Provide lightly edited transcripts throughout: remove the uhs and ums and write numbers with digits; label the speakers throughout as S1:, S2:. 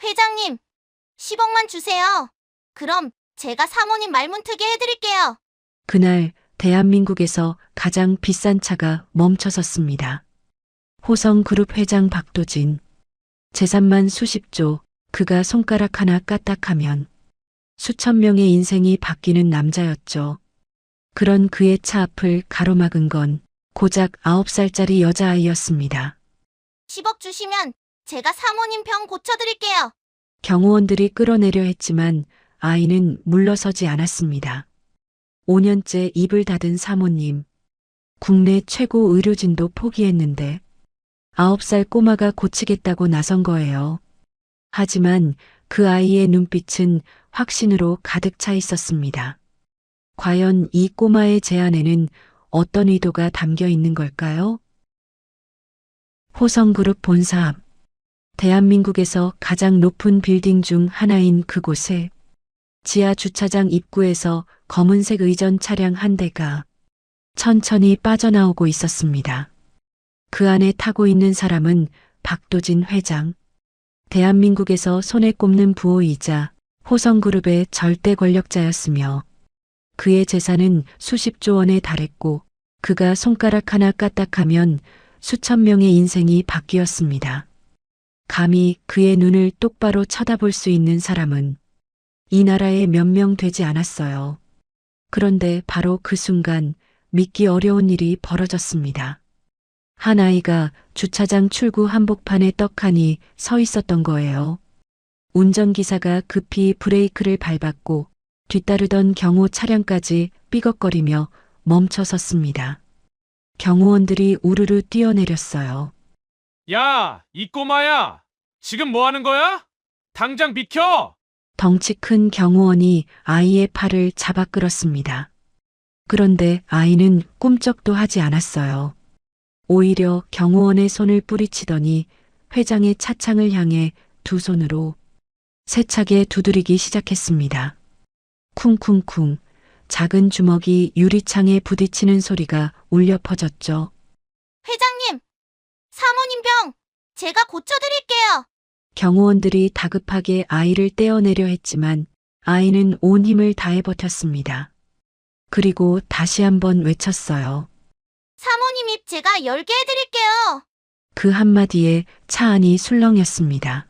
S1: 회장님, 10억만 주세요. 그럼 제가 사모님 말문트게 해드릴게요.
S2: 그날 대한민국에서 가장 비싼 차가 멈춰섰습니다. 호성그룹 회장 박도진. 재산만 수십조, 그가 손가락 하나 까딱하면 수천 명의 인생이 바뀌는 남자였죠. 그런 그의 차 앞을 가로막은 건 고작 9살짜리 여자아이였습니다.
S1: 10억 주시면 제가 사모님 병 고쳐드릴게요.
S2: 경호원들이 끌어내려 했지만 아이는 물러서지 않았습니다. 5년째 입을 닫은 사모님. 국내 최고 의료진도 포기했는데 9살 꼬마가 고치겠다고 나선 거예요. 하지만 그 아이의 눈빛은 확신으로 가득 차 있었습니다. 과연 이 꼬마의 제안에는 어떤 의도가 담겨 있는 걸까요? 호성그룹 본사 앞. 대한민국에서 가장 높은 빌딩 중 하나인 그곳에 지하 주차장 입구에서 검은색 의전 차량 한 대가 천천히 빠져나오고 있었습니다. 그 안에 타고 있는 사람은 박도진 회장. 대한민국에서 손에 꼽는 부호이자 호성그룹의 절대 권력자였으며 그의 재산은 수십조 원에 달했고 그가 손가락 하나 까딱하면 수천 명의 인생이 바뀌었습니다. 감히 그의 눈을 똑바로 쳐다볼 수 있는 사람은 이 나라에 몇 명 되지 않았어요. 그런데 바로 그 순간 믿기 어려운 일이 벌어졌습니다. 한 아이가 주차장 출구 한복판에 떡하니 서 있었던 거예요. 운전기사가 급히 브레이크를 밟았고 뒤따르던 경호 차량까지 삐걱거리며 멈춰 섰습니다. 경호원들이 우르르 뛰어내렸어요.
S3: 야, 이 꼬마야! 지금 뭐 하는 거야? 당장 비켜!
S2: 덩치 큰 경호원이 아이의 팔을 잡아 끌었습니다. 그런데 아이는 꿈쩍도 하지 않았어요. 오히려 경호원의 손을 뿌리치더니 회장의 차창을 향해 두 손으로 세차게 두드리기 시작했습니다. 쿵쿵쿵 작은 주먹이 유리창에 부딪히는 소리가 울려 퍼졌죠.
S1: 회장님, 사모님 병 제가 고쳐드릴게요.
S2: 경호원들이 다급하게 아이를 떼어내려 했지만 아이는 온 힘을 다해 버텼습니다. 그리고 다시 한번 외쳤어요.
S1: 사모님 입 제가 열게 해드릴게요.
S2: 그 한마디에 차 안이 술렁였습니다.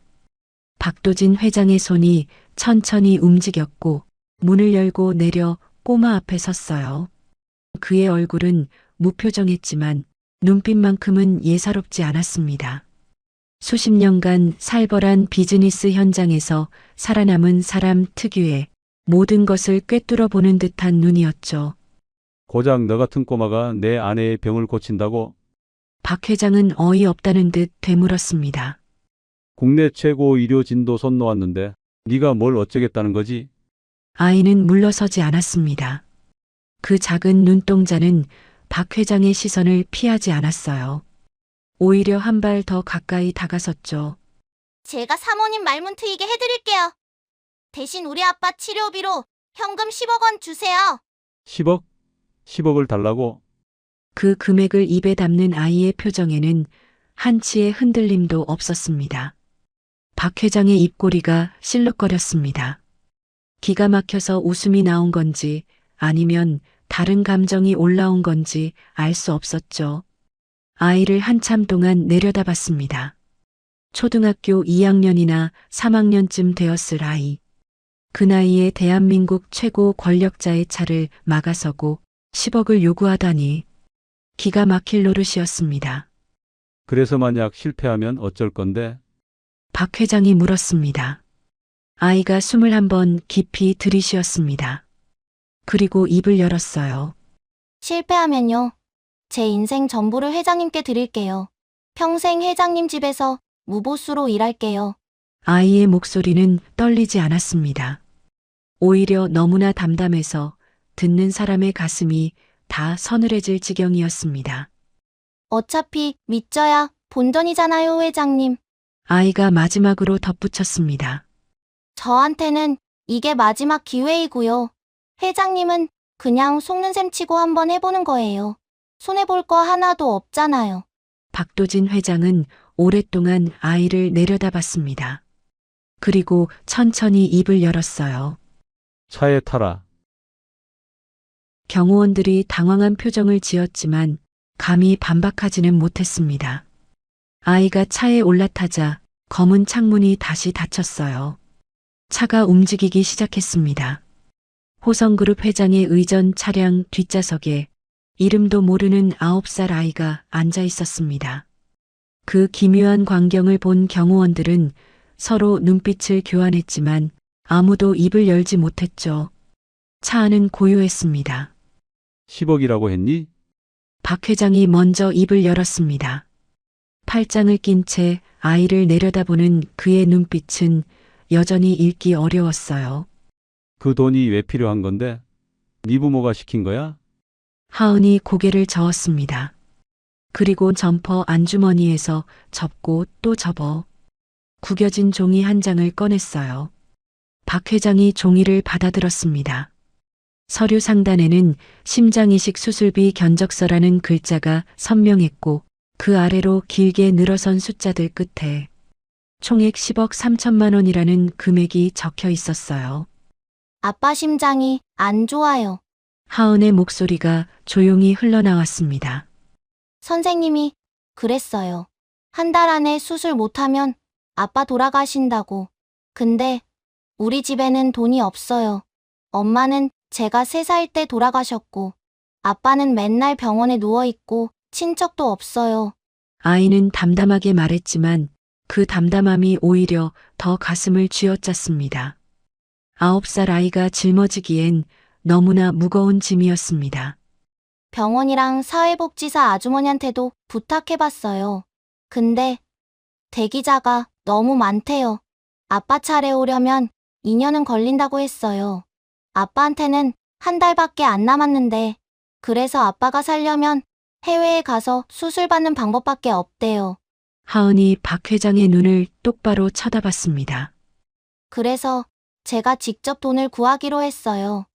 S2: 박도진 회장의 손이 천천히 움직였고 문을 열고 내려 꼬마 앞에 섰어요. 그의 얼굴은 무표정했지만 눈빛만큼은 예사롭지 않았습니다. 수십 년간 살벌한 비즈니스 현장에서 살아남은 사람 특유의 모든 것을 꿰뚫어 보는 듯한 눈이었죠.
S4: 고작 너 같은 꼬마가 내 아내의 병을 고친다고?
S2: 박 회장은 어이없다는 듯 되물었습니다.
S4: 국내 최고 의료진도 손 놓았는데 네가 뭘 어쩌겠다는 거지?
S2: 아이는 물러서지 않았습니다. 그 작은 눈동자는 박 회장의 시선을 피하지 않았어요. 오히려 한 발 더 가까이 다가섰죠.
S1: 제가 사모님 말문 트이게 해드릴게요. 대신 우리 아빠 치료비로 현금 10억 원 주세요.
S4: 10억? 10억을 달라고?
S2: 그 금액을 입에 담는 아이의 표정에는 한치의 흔들림도 없었습니다. 박 회장의 입꼬리가 실룩거렸습니다. 기가 막혀서 웃음이 나온 건지 아니면 다른 감정이 올라온 건지 알 수 없었죠. 아이를 한참 동안 내려다봤습니다. 초등학교 2학년이나 3학년쯤 되었을 아이. 그 나이에 대한민국 최고 권력자의 차를 막아서고 10억을 요구하다니 기가 막힐 노릇이었습니다.
S4: 그래서 만약 실패하면 어쩔 건데?
S2: 박 회장이 물었습니다. 아이가 숨을 한번 깊이 들이쉬었습니다. 그리고 입을 열었어요.
S1: 실패하면요. 제 인생 전부를 회장님께 드릴게요. 평생 회장님 집에서 무보수로 일할게요.
S2: 아이의 목소리는 떨리지 않았습니다. 오히려 너무나 담담해서 듣는 사람의 가슴이 다 서늘해질 지경이었습니다.
S1: 어차피 믿져야 본전이잖아요, 회장님.
S2: 아이가 마지막으로 덧붙였습니다.
S1: 저한테는 이게 마지막 기회이고요. 회장님은 그냥 속는 셈 치고 한번 해보는 거예요. 손해볼 거 하나도 없잖아요.
S2: 박도진 회장은 오랫동안 아이를 내려다봤습니다. 그리고 천천히 입을 열었어요.
S4: 차에 타라.
S2: 경호원들이 당황한 표정을 지었지만 감히 반박하지는 못했습니다. 아이가 차에 올라타자 검은 창문이 다시 닫혔어요. 차가 움직이기 시작했습니다. 호성그룹 회장의 의전 차량 뒷좌석에 이름도 모르는 9살 아이가 앉아 있었습니다. 그 기묘한 광경을 본 경호원들은 서로 눈빛을 교환했지만 아무도 입을 열지 못했죠. 차 안은 고요했습니다.
S4: 10억이라고 했니?
S2: 박 회장이 먼저 입을 열었습니다. 팔짱을 낀 채 아이를 내려다보는 그의 눈빛은 여전히 읽기 어려웠어요.
S4: 그 돈이 왜 필요한 건데? 네 부모가 시킨 거야?
S2: 하은이 고개를 저었습니다. 그리고 점퍼 안주머니에서 접고 또 접어 구겨진 종이 한 장을 꺼냈어요. 박 회장이 종이를 받아들었습니다. 서류 상단에는 심장이식 수술비 견적서라는 글자가 선명했고 그 아래로 길게 늘어선 숫자들 끝에 총액 10억 3천만 원이라는 금액이 적혀 있었어요.
S1: 아빠 심장이 안 좋아요.
S2: 하은의 목소리가 조용히 흘러나왔습니다.
S1: 선생님이 그랬어요. 한 달 안에 수술 못하면 아빠 돌아가신다고. 근데 우리 집에는 돈이 없어요. 엄마는 제가 3살 때 돌아가셨고, 아빠는 맨날 병원에 누워있고 친척도 없어요.
S2: 아이는 담담하게 말했지만 그 담담함이 오히려 더 가슴을 쥐어짰습니다. 9살 아이가 짊어지기엔 너무나 무거운 짐이었습니다.
S1: 병원이랑 사회복지사 아주머니한테도 부탁해봤어요. 근데 대기자가 너무 많대요. 아빠 차례 오려면 2년은 걸린다고 했어요. 아빠한테는 한 달밖에 안 남았는데, 그래서 아빠가 살려면 해외에 가서 수술받는 방법밖에 없대요.
S2: 하은이 박 회장의 눈을 똑바로 쳐다봤습니다.
S1: 그래서 제가 직접 돈을 구하기로 했어요.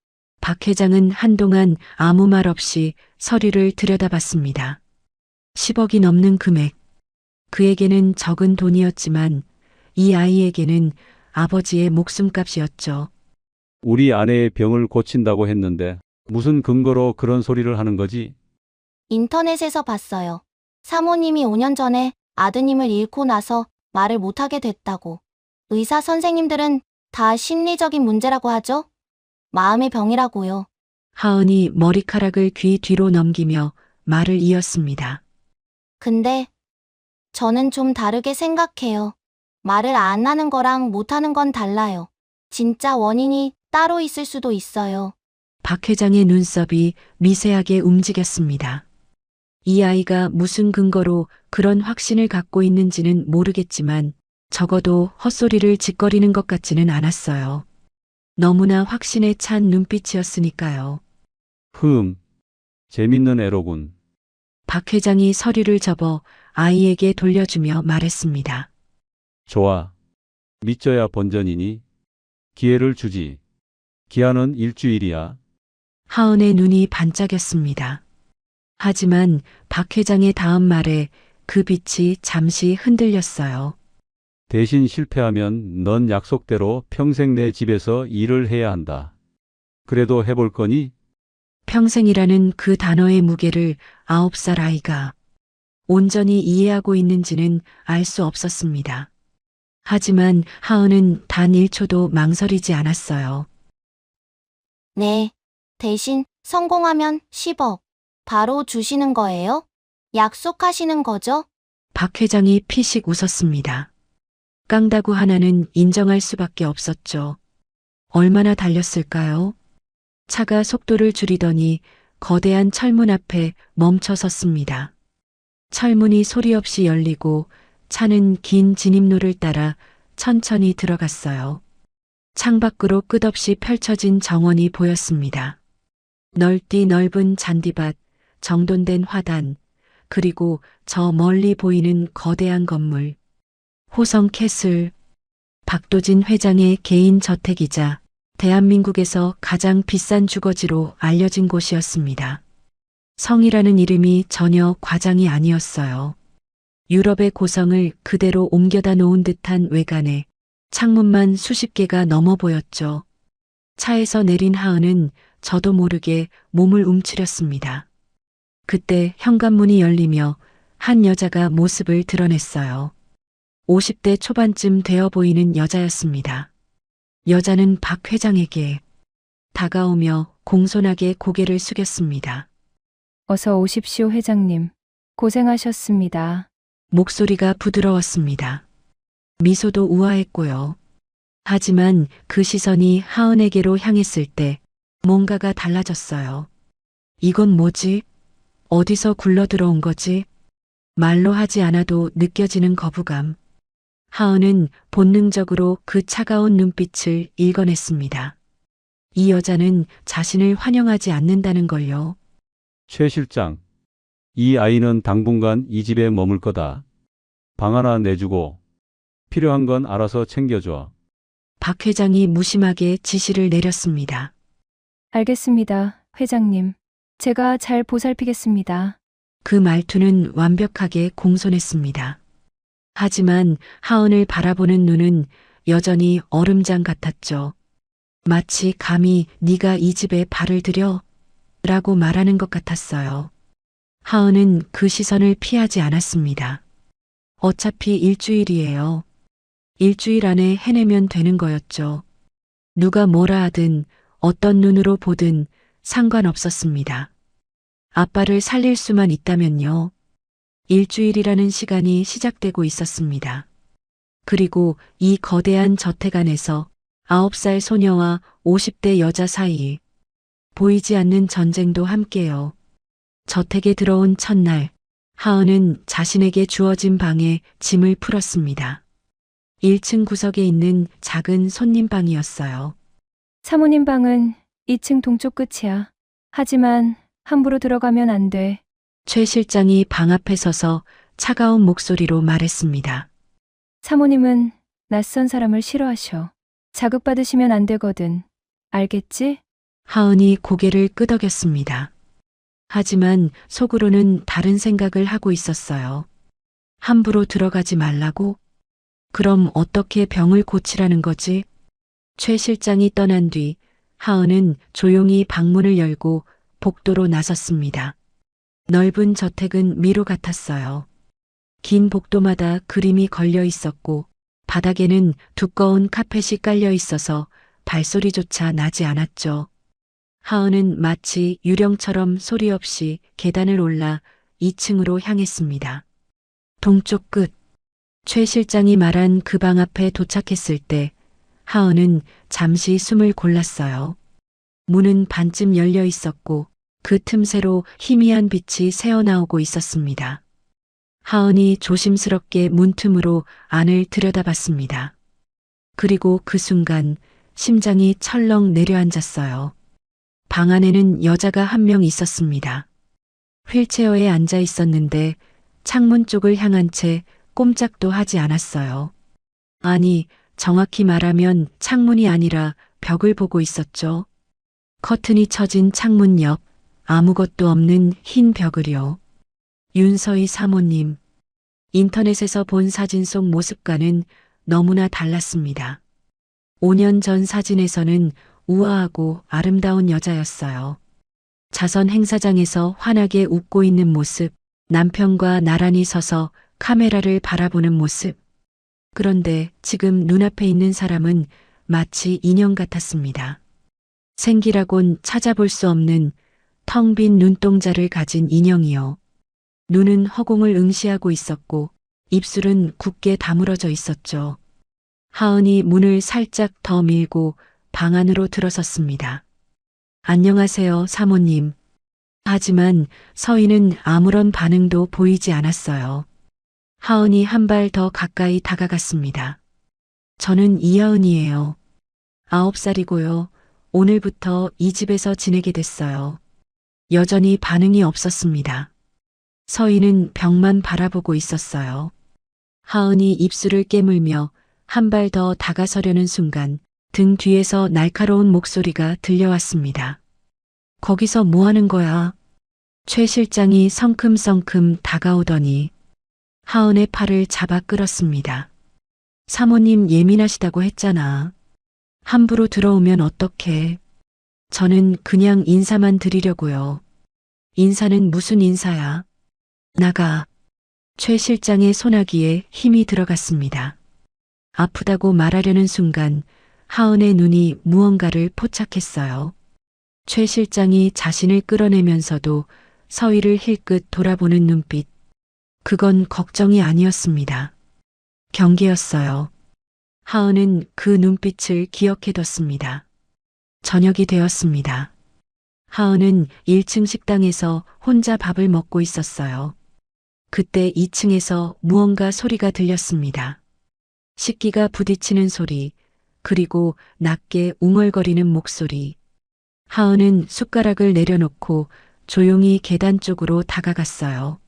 S2: 박 회장은 한동안 아무 말 없이 서류를 들여다봤습니다. 10억이 넘는 금액. 그에게는 적은 돈이었지만 이 아이에게는 아버지의 목숨값이었죠.
S4: 우리 아내의 병을 고친다고 했는데 무슨 근거로 그런 소리를 하는 거지?
S1: 인터넷에서 봤어요. 사모님이 5년 전에 아드님을 잃고 나서 말을 못하게 됐다고. 의사 선생님들은 다 심리적인 문제라고 하죠? 마음의 병이라고요.
S2: 하은이 머리카락을 귀 뒤로 넘기며 말을 이었습니다.
S1: 근데 저는 좀 다르게 생각해요. 말을 안 하는 거랑 못하는 건 달라요. 진짜 원인이 따로 있을 수도 있어요.
S2: 박 회장의 눈썹이 미세하게 움직였습니다. 이 아이가 무슨 근거로 그런 확신을 갖고 있는지는 모르겠지만 적어도 헛소리를 짓거리는 것 같지는 않았어요. 너무나 확신에 찬 눈빛이었으니까요.
S4: 재밌는 애로군.
S2: 박 회장이 서류를 접어 아이에게 돌려주며 말했습니다.
S4: 좋아. 믿져야 본전이니. 기회를 주지. 기한은 일주일이야.
S2: 하은의 눈이 반짝였습니다. 하지만 박 회장의 다음 말에 그 빛이 잠시 흔들렸어요.
S4: 대신 실패하면 넌 약속대로 평생 내 집에서 일을 해야 한다. 그래도 해볼 거니?
S2: 평생이라는 그 단어의 무게를 9살 아이가 온전히 이해하고 있는지는 알 수 없었습니다. 하지만 하은은 단 1초도 망설이지 않았어요.
S1: 네. 대신 성공하면 10억. 바로 주시는 거예요? 약속하시는 거죠?
S2: 박 회장이 피식 웃었습니다. 깡다구 하나는 인정할 수밖에 없었죠. 얼마나 달렸을까요? 차가 속도를 줄이더니 거대한 철문 앞에 멈춰 섰습니다. 철문이 소리 없이 열리고 차는 긴 진입로를 따라 천천히 들어갔어요. 창밖으로 끝없이 펼쳐진 정원이 보였습니다. 넓디 넓은 잔디밭, 정돈된 화단, 그리고 저 멀리 보이는 거대한 건물. 호성 캐슬, 박도진 회장의 개인 저택이자 대한민국에서 가장 비싼 주거지로 알려진 곳이었습니다. 성이라는 이름이 전혀 과장이 아니었어요. 유럽의 고성을 그대로 옮겨다 놓은 듯한 외관에 창문만 수십 개가 넘어 보였죠. 차에서 내린 하은은 저도 모르게 몸을 움츠렸습니다. 그때 현관문이 열리며 한 여자가 모습을 드러냈어요. 50대 초반쯤 되어 보이는 여자였습니다. 여자는 박 회장에게 다가오며 공손하게 고개를 숙였습니다.
S5: 어서 오십시오, 회장님. 고생하셨습니다.
S2: 목소리가 부드러웠습니다. 미소도 우아했고요. 하지만 그 시선이 하은에게로 향했을 때 뭔가가 달라졌어요. 이건 뭐지? 어디서 굴러 들어온 거지? 말로 하지 않아도 느껴지는 거부감. 하은은 본능적으로 그 차가운 눈빛을 읽어냈습니다. 이 여자는 자신을 환영하지 않는다는 걸요.
S4: 최 실장, 이 아이는 당분간 이 집에 머물 거다. 방 하나 내주고 필요한 건 알아서 챙겨줘.
S2: 박 회장이 무심하게 지시를 내렸습니다.
S5: 알겠습니다, 회장님. 제가 잘 보살피겠습니다.
S2: 그 말투는 완벽하게 공손했습니다. 하지만 하은을 바라보는 눈은 여전히 얼음장 같았죠. 마치 감히 네가 이 집에 발을 들여? 라고 말하는 것 같았어요. 하은은 그 시선을 피하지 않았습니다. 어차피 일주일이에요. 일주일 안에 해내면 되는 거였죠. 누가 뭐라 하든 어떤 눈으로 보든 상관없었습니다. 아빠를 살릴 수만 있다면요. 일주일이라는 시간이 시작되고 있었습니다. 그리고 이 거대한 저택 안에서 9살 소녀와 50대 여자 사이 보이지 않는 전쟁도 함께요. 저택에 들어온 첫날, 하은은 자신에게 주어진 방에 짐을 풀었습니다. 1층 구석에 있는 작은 손님방이었어요.
S5: 사모님 방은 2층 동쪽 끝이야. 하지만 함부로 들어가면 안 돼.
S2: 최 실장이 방 앞에 서서 차가운 목소리로 말했습니다.
S5: 사모님은 낯선 사람을 싫어하셔. 자극받으시면 안 되거든. 알겠지?
S2: 하은이 고개를 끄덕였습니다. 하지만 속으로는 다른 생각을 하고 있었어요. 함부로 들어가지 말라고? 그럼 어떻게 병을 고치라는 거지? 최 실장이 떠난 뒤 하은은 조용히 방문을 열고 복도로 나섰습니다. 넓은 저택은 미로 같았어요. 긴 복도마다 그림이 걸려 있었고 바닥에는 두꺼운 카펫이 깔려 있어서 발소리조차 나지 않았죠. 하은은 마치 유령처럼 소리 없이 계단을 올라 2층으로 향했습니다. 동쪽 끝. 최 실장이 말한 그 방 앞에 도착했을 때 하은은 잠시 숨을 골랐어요. 문은 반쯤 열려 있었고 그 틈새로 희미한 빛이 새어나오고 있었습니다. 하은이 조심스럽게 문틈으로 안을 들여다봤습니다. 그리고 그 순간 심장이 철렁 내려앉았어요. 방 안에는 여자가 한 명 있었습니다. 휠체어에 앉아 있었는데 창문 쪽을 향한 채 꼼짝도 하지 않았어요. 아니, 정확히 말하면 창문이 아니라 벽을 보고 있었죠. 커튼이 쳐진 창문 옆 아무것도 없는 흰 벽을요. 윤서희 사모님. 인터넷에서 본 사진 속 모습과는 너무나 달랐습니다. 5년 전 사진에서는 우아하고 아름다운 여자였어요. 자선 행사장에서 환하게 웃고 있는 모습, 남편과 나란히 서서 카메라를 바라보는 모습. 그런데 지금 눈앞에 있는 사람은 마치 인형 같았습니다. 생기라곤 찾아볼 수 없는 텅 빈 눈동자를 가진 인형이요. 눈은 허공을 응시하고 있었고 입술은 굳게 다물어져 있었죠. 하은이 문을 살짝 더 밀고 방 안으로 들어섰습니다. 안녕하세요, 사모님. 하지만 서희는 아무런 반응도 보이지 않았어요. 하은이 한 발 더 가까이 다가갔습니다. 저는 이하은이에요. 9살이고요. 오늘부터 이 집에서 지내게 됐어요. 여전히 반응이 없었습니다. 서희는 벽만 바라보고 있었어요. 하은이 입술을 깨물며 한 발 더 다가서려는 순간 등 뒤에서 날카로운 목소리가 들려왔습니다. 거기서 뭐 하는 거야? 최 실장이 성큼성큼 다가오더니 하은의 팔을 잡아 끌었습니다. 사모님 예민하시다고 했잖아. 함부로 들어오면 어떡해. 저는 그냥 인사만 드리려고요. 인사는 무슨 인사야? 나가. 최 실장의 소나기에 힘이 들어갔습니다. 아프다고 말하려는 순간 하은의 눈이 무언가를 포착했어요. 최 실장이 자신을 끌어내면서도 서희를 힐끗 돌아보는 눈빛. 그건 걱정이 아니었습니다. 경계였어요. 하은은 그 눈빛을 기억해뒀습니다. 저녁이 되었습니다. 하은은 1층 식당에서 혼자 밥을 먹고 있었어요. 그때 2층에서 무언가 소리가 들렸습니다. 식기가 부딪히는 소리, 그리고 낮게 웅얼거리는 목소리. 하은은 숟가락을 내려놓고 조용히 계단 쪽으로 다가갔어요.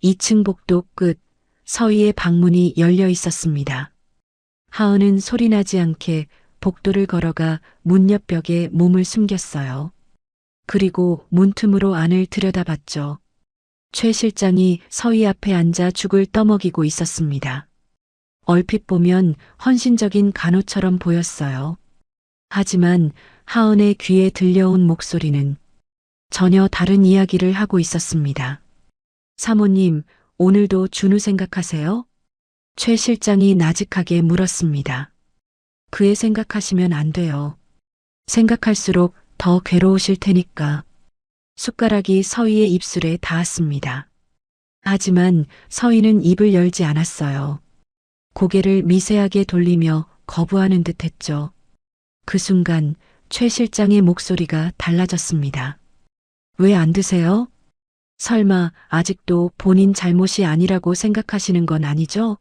S2: 2층 복도 끝, 서희의 방문이 열려 있었습니다. 하은은 소리나지 않게 복도를 걸어가 문 옆 벽에 몸을 숨겼어요. 그리고 문틈으로 안을 들여다봤죠. 최 실장이 서희 앞에 앉아 죽을 떠먹이고 있었습니다. 얼핏 보면 헌신적인 간호처럼 보였어요. 하지만 하은의 귀에 들려온 목소리는 전혀 다른 이야기를 하고 있었습니다. 사모님, 오늘도 준우 생각하세요? 최 실장이 나직하게 물었습니다. 그애 생각하시면 안 돼요. 생각할수록 더 괴로우실 테니까. 숟가락이 서희의 입술에 닿았습니다. 하지만 서희는 입을 열지 않았어요. 고개를 미세하게 돌리며 거부하는 듯 했죠. 그 순간 최 실장의 목소리가 달라졌습니다. 왜 안 드세요? 설마 아직도 본인 잘못이 아니라고 생각하시는 건 아니죠?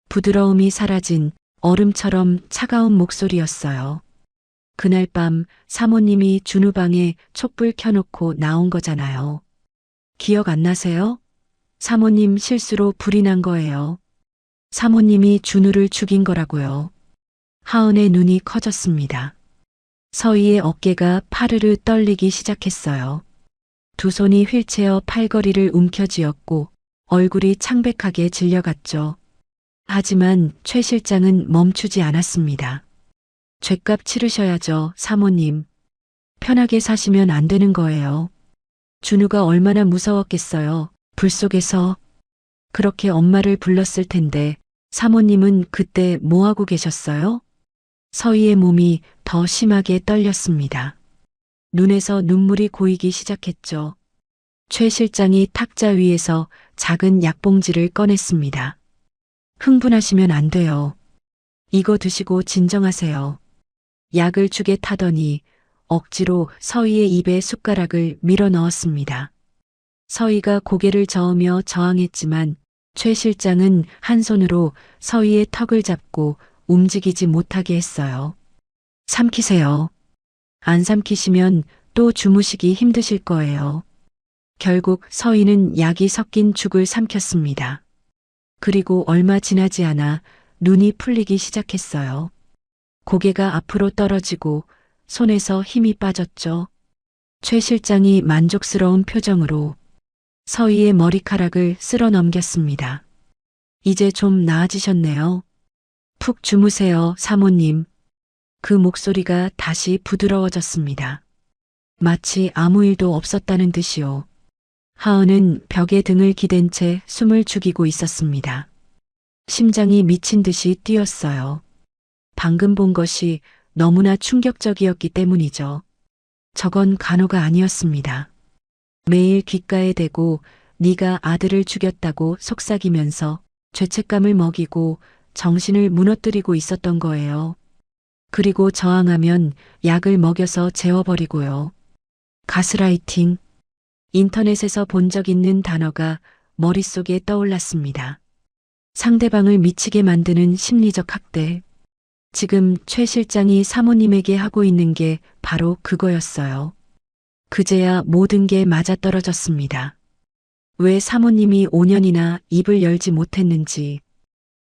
S2: 부드러움이 사라진 얼음처럼 차가운 목소리였어요. 그날 밤 사모님이 준우 방에 촛불 켜놓고 나온 거잖아요. 기억 안 나세요? 사모님 실수로 불이 난 거예요. 사모님이 준우를 죽인 거라고요. 하은의 눈이 커졌습니다. 서희의 어깨가 파르르 떨리기 시작했어요. 두 손이 휠체어 팔걸이를 움켜쥐었고 얼굴이 창백하게 질려갔죠. 하지만 최 실장은 멈추지 않았습니다. 죗값 치르셔야죠, 사모님. 편하게 사시면 안 되는 거예요. 준우가 얼마나 무서웠겠어요. 불 속에서 그렇게 엄마를 불렀을 텐데 사모님은 그때 뭐 하고 계셨어요? 서희의 몸이 더 심하게 떨렸습니다. 눈에서 눈물이 고이기 시작했죠. 최 실장이 탁자 위에서 작은 약봉지를 꺼냈습니다. 흥분하시면 안 돼요. 이거 드시고 진정하세요. 약을 죽에 타더니 억지로 서희의 입에 숟가락을 밀어 넣었습니다. 서희가 고개를 저으며 저항했지만 최 실장은 한 손으로 서희의 턱을 잡고 움직이지 못하게 했어요. 삼키세요. 안 삼키시면 또 주무시기 힘드실 거예요. 결국 서희는 약이 섞인 죽을 삼켰습니다. 그리고 얼마 지나지 않아 눈이 풀리기 시작했어요. 고개가 앞으로 떨어지고 손에서 힘이 빠졌죠. 최 실장이 만족스러운 표정으로 서희의 머리카락을 쓸어 넘겼습니다. 이제 좀 나아지셨네요. 푹 주무세요, 사모님. 그 목소리가 다시 부드러워졌습니다. 마치 아무 일도 없었다는 듯이요. 하은은 벽에 등을 기댄 채 숨을 죽이고 있었습니다. 심장이 미친 듯이 뛰었어요. 방금 본 것이 너무나 충격적이었기 때문이죠. 저건 간호가 아니었습니다. 매일 귓가에 대고 네가 아들을 죽였다고 속삭이면서 죄책감을 먹이고 정신을 무너뜨리고 있었던 거예요. 그리고 저항하면 약을 먹여서 재워버리고요. 가스라이팅. 인터넷에서 본 적 있는 단어가 머릿속에 떠올랐습니다. 상대방을 미치게 만드는 심리적 학대. 지금 최 실장이 사모님에게 하고 있는 게 바로 그거였어요. 그제야 모든 게 맞아떨어졌습니다. 왜 사모님이 5년이나 입을 열지 못했는지,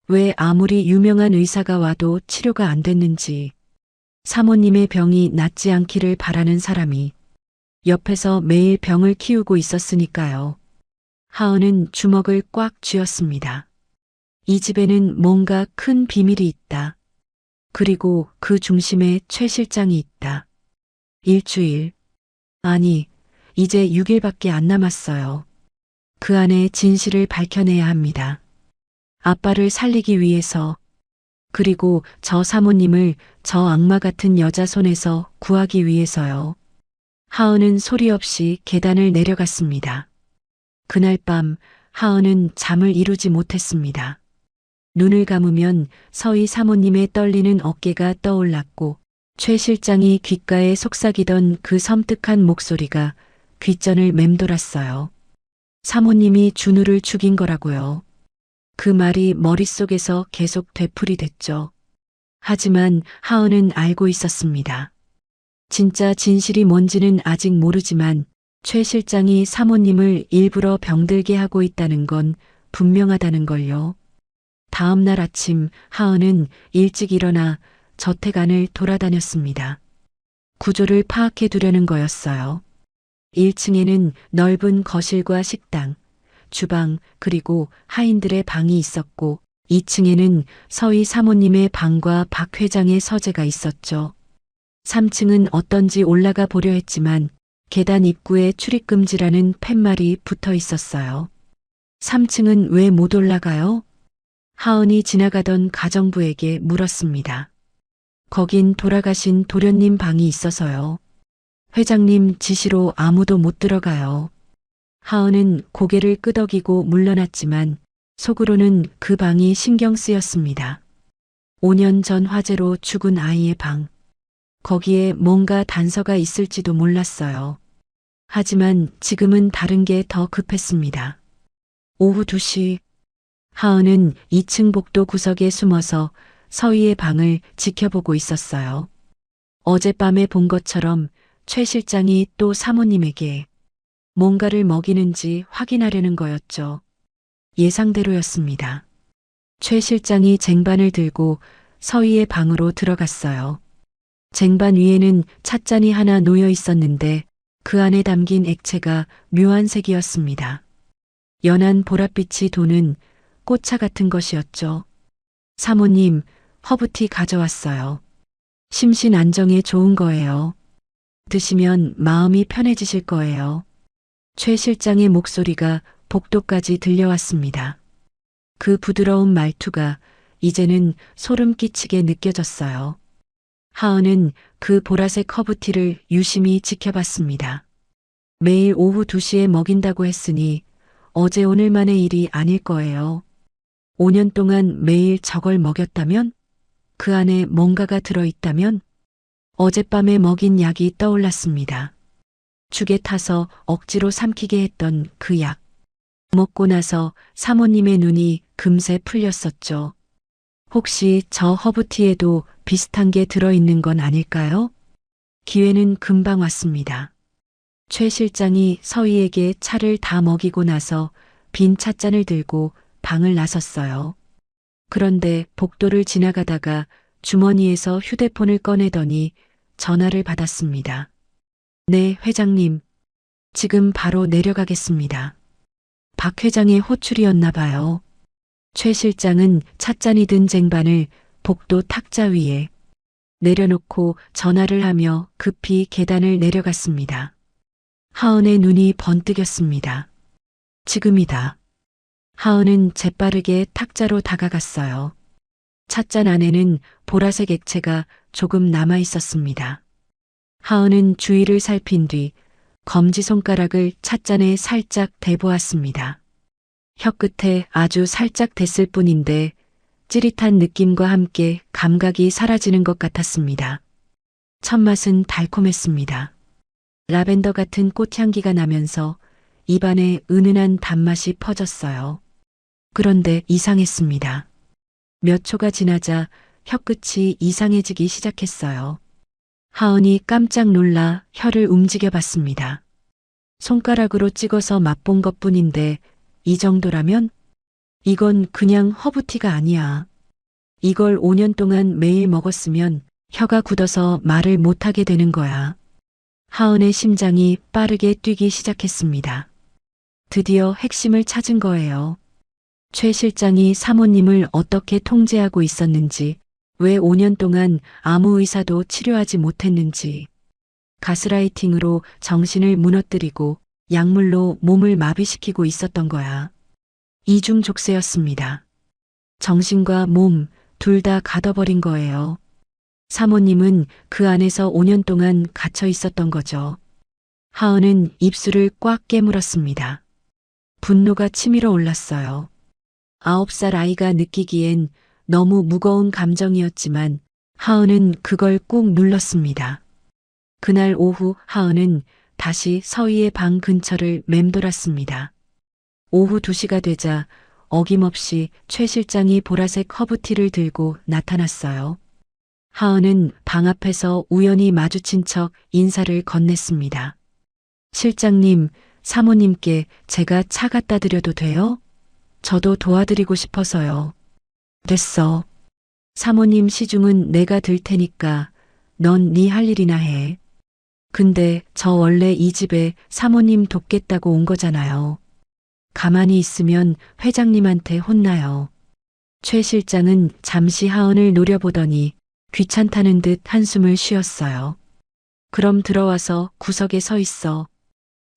S2: 왜 아무리 유명한 의사가 와도 치료가 안 됐는지, 사모님의 병이 낫지 않기를 바라는 사람이 옆에서 매일 병을 키우고 있었으니까요. 하은은 주먹을 꽉 쥐었습니다. 이 집에는 뭔가 큰 비밀이 있다. 그리고 그 중심에 최 실장이 있다. 일주일. 아니, 이제 6일밖에 안 남았어요. 그 안에 진실을 밝혀내야 합니다. 아빠를 살리기 위해서, 그리고 저 사모님을 저 악마 같은 여자 손에서 구하기 위해서요. 하은은 소리 없이 계단을 내려갔습니다. 그날 밤 하은은 잠을 이루지 못했습니다. 눈을 감으면 서희 사모님의 떨리는 어깨가 떠올랐고 최 실장이 귓가에 속삭이던 그 섬뜩한 목소리가 귓전을 맴돌았어요. 사모님이 준우를 죽인 거라고요. 그 말이 머릿속에서 계속 되풀이됐죠. 하지만 하은은 알고 있었습니다. 진짜 진실이 뭔지는 아직 모르지만 최 실장이 사모님을 일부러 병들게 하고 있다는 건 분명하다는 걸요. 다음 날 아침 하은은 일찍 일어나 저택 안을 돌아다녔습니다. 구조를 파악해 두려는 거였어요. 1층에는 넓은 거실과 식당, 주방, 그리고 하인들의 방이 있었고 2층에는 서희 사모님의 방과 박 회장의 서재가 있었죠. 3층은 어떤지 올라가 보려 했지만 계단 입구에 출입금지라는 팻말이 붙어 있었어요. 3층은 왜 못 올라가요? 하은이 지나가던 가정부에게 물었습니다. 거긴 돌아가신 도련님 방이 있어서요. 회장님 지시로 아무도 못 들어가요. 하은은 고개를 끄덕이고 물러났지만 속으로는 그 방이 신경 쓰였습니다. 5년 전 화재로 죽은 아이의 방. 거기에 뭔가 단서가 있을지도 몰랐어요. 하지만 지금은 다른 게 더 급했습니다. 오후 2시 하은은 2층 복도 구석에 숨어서 서희의 방을 지켜보고 있었어요. 어젯밤에 본 것처럼 최 실장이 또 사모님에게 뭔가를 먹이는지 확인하려는 거였죠. 예상대로였습니다. 최 실장이 쟁반을 들고 서희의 방으로 들어갔어요. 쟁반 위에는 찻잔이 하나 놓여 있었는데 그 안에 담긴 액체가 묘한 색이었습니다. 연한 보랏빛이 도는 꽃차 같은 것이었죠. 사모님, 허브티 가져왔어요. 심신 안정에 좋은 거예요. 드시면 마음이 편해지실 거예요. 최 실장의 목소리가 복도까지 들려왔습니다. 그 부드러운 말투가 이제는 소름 끼치게 느껴졌어요. 하은은 그 보라색 허브티를 유심히 지켜봤습니다. 매일 오후 2시에 먹인다고 했으니 어제 오늘만의 일이 아닐 거예요. 5년 동안 매일 저걸 먹였다면? 그 안에 뭔가가 들어있다면? 어젯밤에 먹인 약이 떠올랐습니다. 죽에 타서 억지로 삼키게 했던 그 약. 먹고 나서 사모님의 눈이 금세 풀렸었죠. 혹시 저 허브티에도 비슷한 게 들어있는 건 아닐까요? 기회는 금방 왔습니다. 최 실장이 서희에게 차를 다 먹이고 나서 빈 찻잔을 들고 방을 나섰어요. 그런데 복도를 지나가다가 주머니에서 휴대폰을 꺼내더니 전화를 받았습니다. 네, 회장님. 지금 바로 내려가겠습니다. 박 회장의 호출이었나 봐요. 최 실장은 찻잔이 든 쟁반을 복도 탁자 위에 내려놓고 전화를 하며 급히 계단을 내려갔습니다. 하은의 눈이 번뜩였습니다. 지금이다. 하은은 재빠르게 탁자로 다가갔어요. 찻잔 안에는 보라색 액체가 조금 남아 있었습니다. 하은은 주위를 살핀 뒤 검지손가락을 찻잔에 살짝 대보았습니다. 혀끝에 아주 살짝 댔을 뿐인데 찌릿한 느낌과 함께 감각이 사라지는 것 같았습니다. 첫맛은 달콤했습니다. 라벤더 같은 꽃향기가 나면서 입안에 은은한 단맛이 퍼졌어요. 그런데 이상했습니다. 몇 초가 지나자 혀끝이 이상해지기 시작했어요. 하은이 깜짝 놀라 혀를 움직여 봤습니다. 손가락으로 찍어서 맛본 것뿐인데 이 정도라면? 이건 그냥 허브티가 아니야. 이걸 5년 동안 매일 먹었으면 혀가 굳어서 말을 못하게 되는 거야. 하은의 심장이 빠르게 뛰기 시작했습니다. 드디어 핵심을 찾은 거예요. 최 실장이 사모님을 어떻게 통제하고 있었는지, 왜 5년 동안 아무 의사도 치료하지 못했는지, 가스라이팅으로 정신을 무너뜨리고 약물로 몸을 마비시키고 있었던 거야. 이중족쇄였습니다. 정신과 몸 둘 다 가둬버린 거예요. 사모님은 그 안에서 5년 동안 갇혀 있었던 거죠. 하은은 입술을 꽉 깨물었습니다. 분노가 치밀어 올랐어요. 9살 아이가 느끼기엔 너무 무거운 감정이었지만 하은은 그걸 꾹 눌렀습니다. 그날 오후 하은은 다시 서희의 방 근처를 맴돌았습니다. 오후 2시가 되자 어김없이 최 실장이 보라색 허브티를 들고 나타났어요. 하은은 방 앞에서 우연히 마주친 척 인사를 건넸습니다. 실장님, 사모님께 제가 차 갖다 드려도 돼요? 저도 도와드리고 싶어서요. 됐어. 사모님 시중은 내가 들 테니까 넌 네 할 일이나 해. 근데 저 원래 이 집에 사모님 돕겠다고 온 거잖아요. 가만히 있으면 회장님한테 혼나요. 최 실장은 잠시 하은을 노려보더니 귀찮다는 듯 한숨을 쉬었어요. 그럼 들어와서 구석에 서 있어.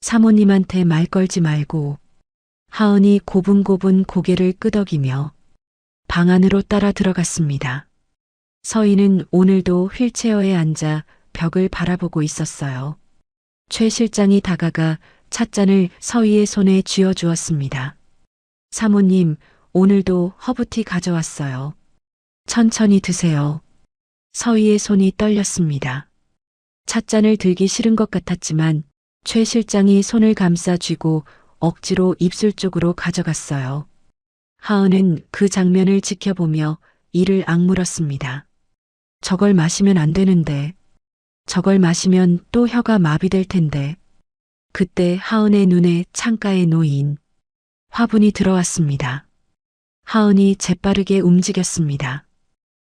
S2: 사모님한테 말 걸지 말고. 하은이 고분고분 고개를 끄덕이며 방 안으로 따라 들어갔습니다. 서희는 오늘도 휠체어에 앉아 벽을 바라보고 있었어요. 최 실장이 다가가 찻잔을 서희의 손에 쥐어주었습니다. 사모님, 오늘도 허브티 가져왔어요. 천천히 드세요. 서희의 손이 떨렸습니다. 찻잔을 들기 싫은 것 같았지만 최 실장이 손을 감싸 쥐고 억지로 입술 쪽으로 가져갔어요. 하은은 그 장면을 지켜보며 이를 악물었습니다. 저걸 마시면 안 되는데. 저걸 마시면 또 혀가 마비될 텐데. 그때 하은의 눈에 창가에 놓인 화분이 들어왔습니다. 하은이 재빠르게 움직였습니다.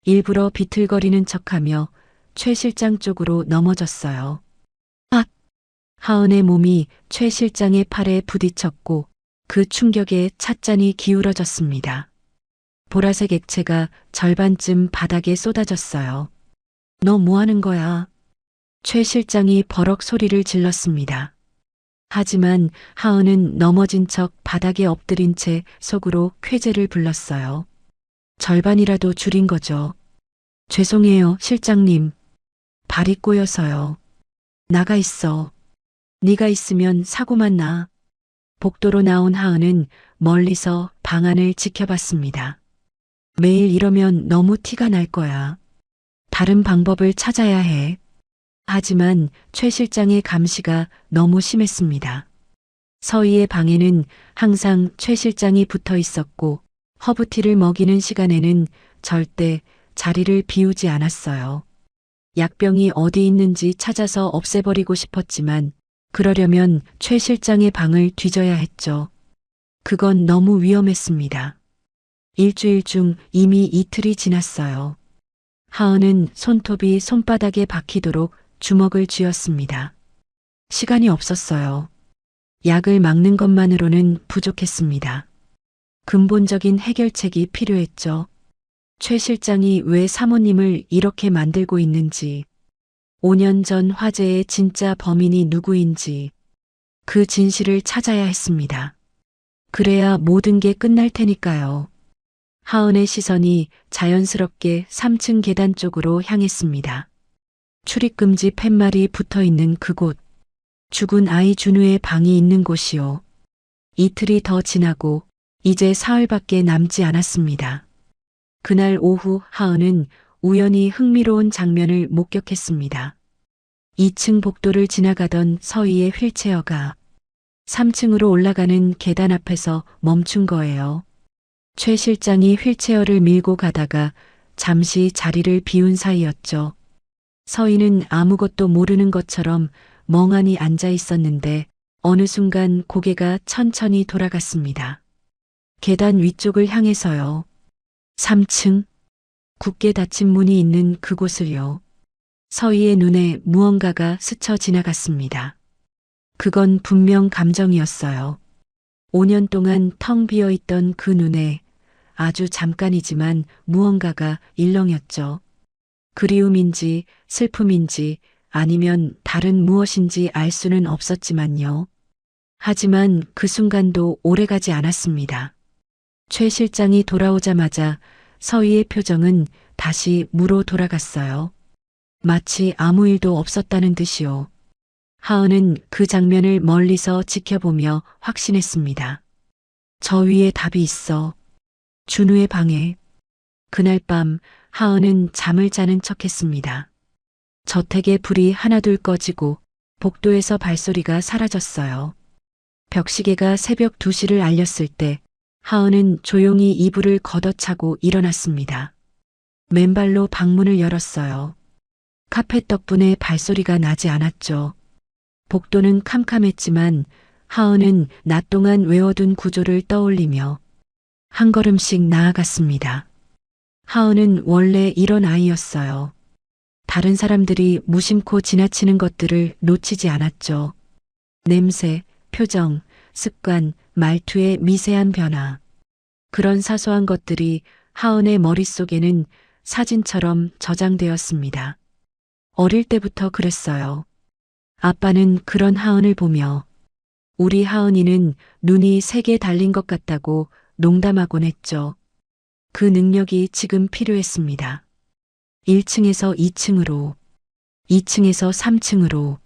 S2: 일부러 비틀거리는 척하며 최 실장 쪽으로 넘어졌어요. 아! 하은의 몸이 최 실장의 팔에 부딪혔고 그 충격에 찻잔이 기울어졌습니다. 보라색 액체가 절반쯤 바닥에 쏟아졌어요. 너 뭐 하는 거야? 최 실장이 버럭 소리를 질렀습니다. 하지만 하은은 넘어진 척 바닥에 엎드린 채 속으로 쾌재를 불렀어요. 절반이라도 줄인 거죠. 죄송해요, 실장님. 발이 꼬여서요. 나가 있어. 네가 있으면 사고만 나. 복도로 나온 하은은 멀리서 방 안을 지켜봤습니다. 매일 이러면 너무 티가 날 거야. 다른 방법을 찾아야 해. 하지만 최 실장의 감시가 너무 심했습니다. 서희의 방에는 항상 최 실장이 붙어 있었고 허브티를 먹이는 시간에는 절대 자리를 비우지 않았어요. 약병이 어디 있는지 찾아서 없애버리고 싶었지만 그러려면 최 실장의 방을 뒤져야 했죠. 그건 너무 위험했습니다. 일주일 중 이미 이틀이 지났어요. 하은은 손톱이 손바닥에 박히도록 주먹을 쥐었습니다. 시간이 없었어요. 약을 막는 것만으로는 부족했습니다. 근본적인 해결책이 필요했죠. 최 실장이 왜 사모님을 이렇게 만들고 있는지, 5년 전 화재의 진짜 범인이 누구인지 그 진실을 찾아야 했습니다. 그래야 모든 게 끝날 테니까요. 하은의 시선이 자연스럽게 3층 계단 쪽으로 향했습니다. 출입금지 팻말이 붙어 있는 그곳, 죽은 아이 준우의 방이 있는 곳이요. 이틀이 더 지나고 이제 사흘밖에 남지 않았습니다. 그날 오후 하은은 우연히 흥미로운 장면을 목격했습니다. 2층 복도를 지나가던 서희의 휠체어가 3층으로 올라가는 계단 앞에서 멈춘 거예요. 최 실장이 휠체어를 밀고 가다가 잠시 자리를 비운 사이였죠. 서희는 아무것도 모르는 것처럼 멍하니 앉아 있었는데 어느 순간 고개가 천천히 돌아갔습니다. 계단 위쪽을 향해서요. 3층, 굳게 닫힌 문이 있는 그곳을요. 서희의 눈에 무언가가 스쳐 지나갔습니다. 그건 분명 감정이었어요. 5년 동안 텅 비어 있던 그 눈에 아주 잠깐이지만 무언가가 일렁였죠. 그리움인지 슬픔인지 아니면 다른 무엇인지 알 수는 없었지만요. 하지만 그 순간도 오래가지 않았습니다. 최 실장이 돌아오자마자 서희의 표정은 다시 무로 돌아갔어요. 마치 아무 일도 없었다는 듯이요. 하은은 그 장면을 멀리서 지켜보며 확신했습니다. 저 위에 답이 있어. 준우의 방에. 그날 밤 하은은 잠을 자는 척했습니다. 저택의 불이 하나둘 꺼지고 복도에서 발소리가 사라졌어요. 벽시계가 새벽 2시를 알렸을 때 하은은 조용히 이불을 걷어차고 일어났습니다. 맨발로 방문을 열었어요. 카펫 덕분에 발소리가 나지 않았죠. 복도는 캄캄했지만 하은은 낮 동안 외워둔 구조를 떠올리며 한 걸음씩 나아갔습니다. 하은은 원래 이런 아이였어요. 다른 사람들이 무심코 지나치는 것들을 놓치지 않았죠. 냄새, 표정, 습관, 말투의 미세한 변화. 그런 사소한 것들이 하은의 머릿속에는 사진처럼 저장되었습니다. 어릴 때부터 그랬어요. 아빠는 그런 하은을 보며 우리 하은이는 눈이 3개 달린 것 같다고 농담하곤 했죠. 그 능력이 지금 필요했습니다. 1층에서 2층으로, 2층에서 3층으로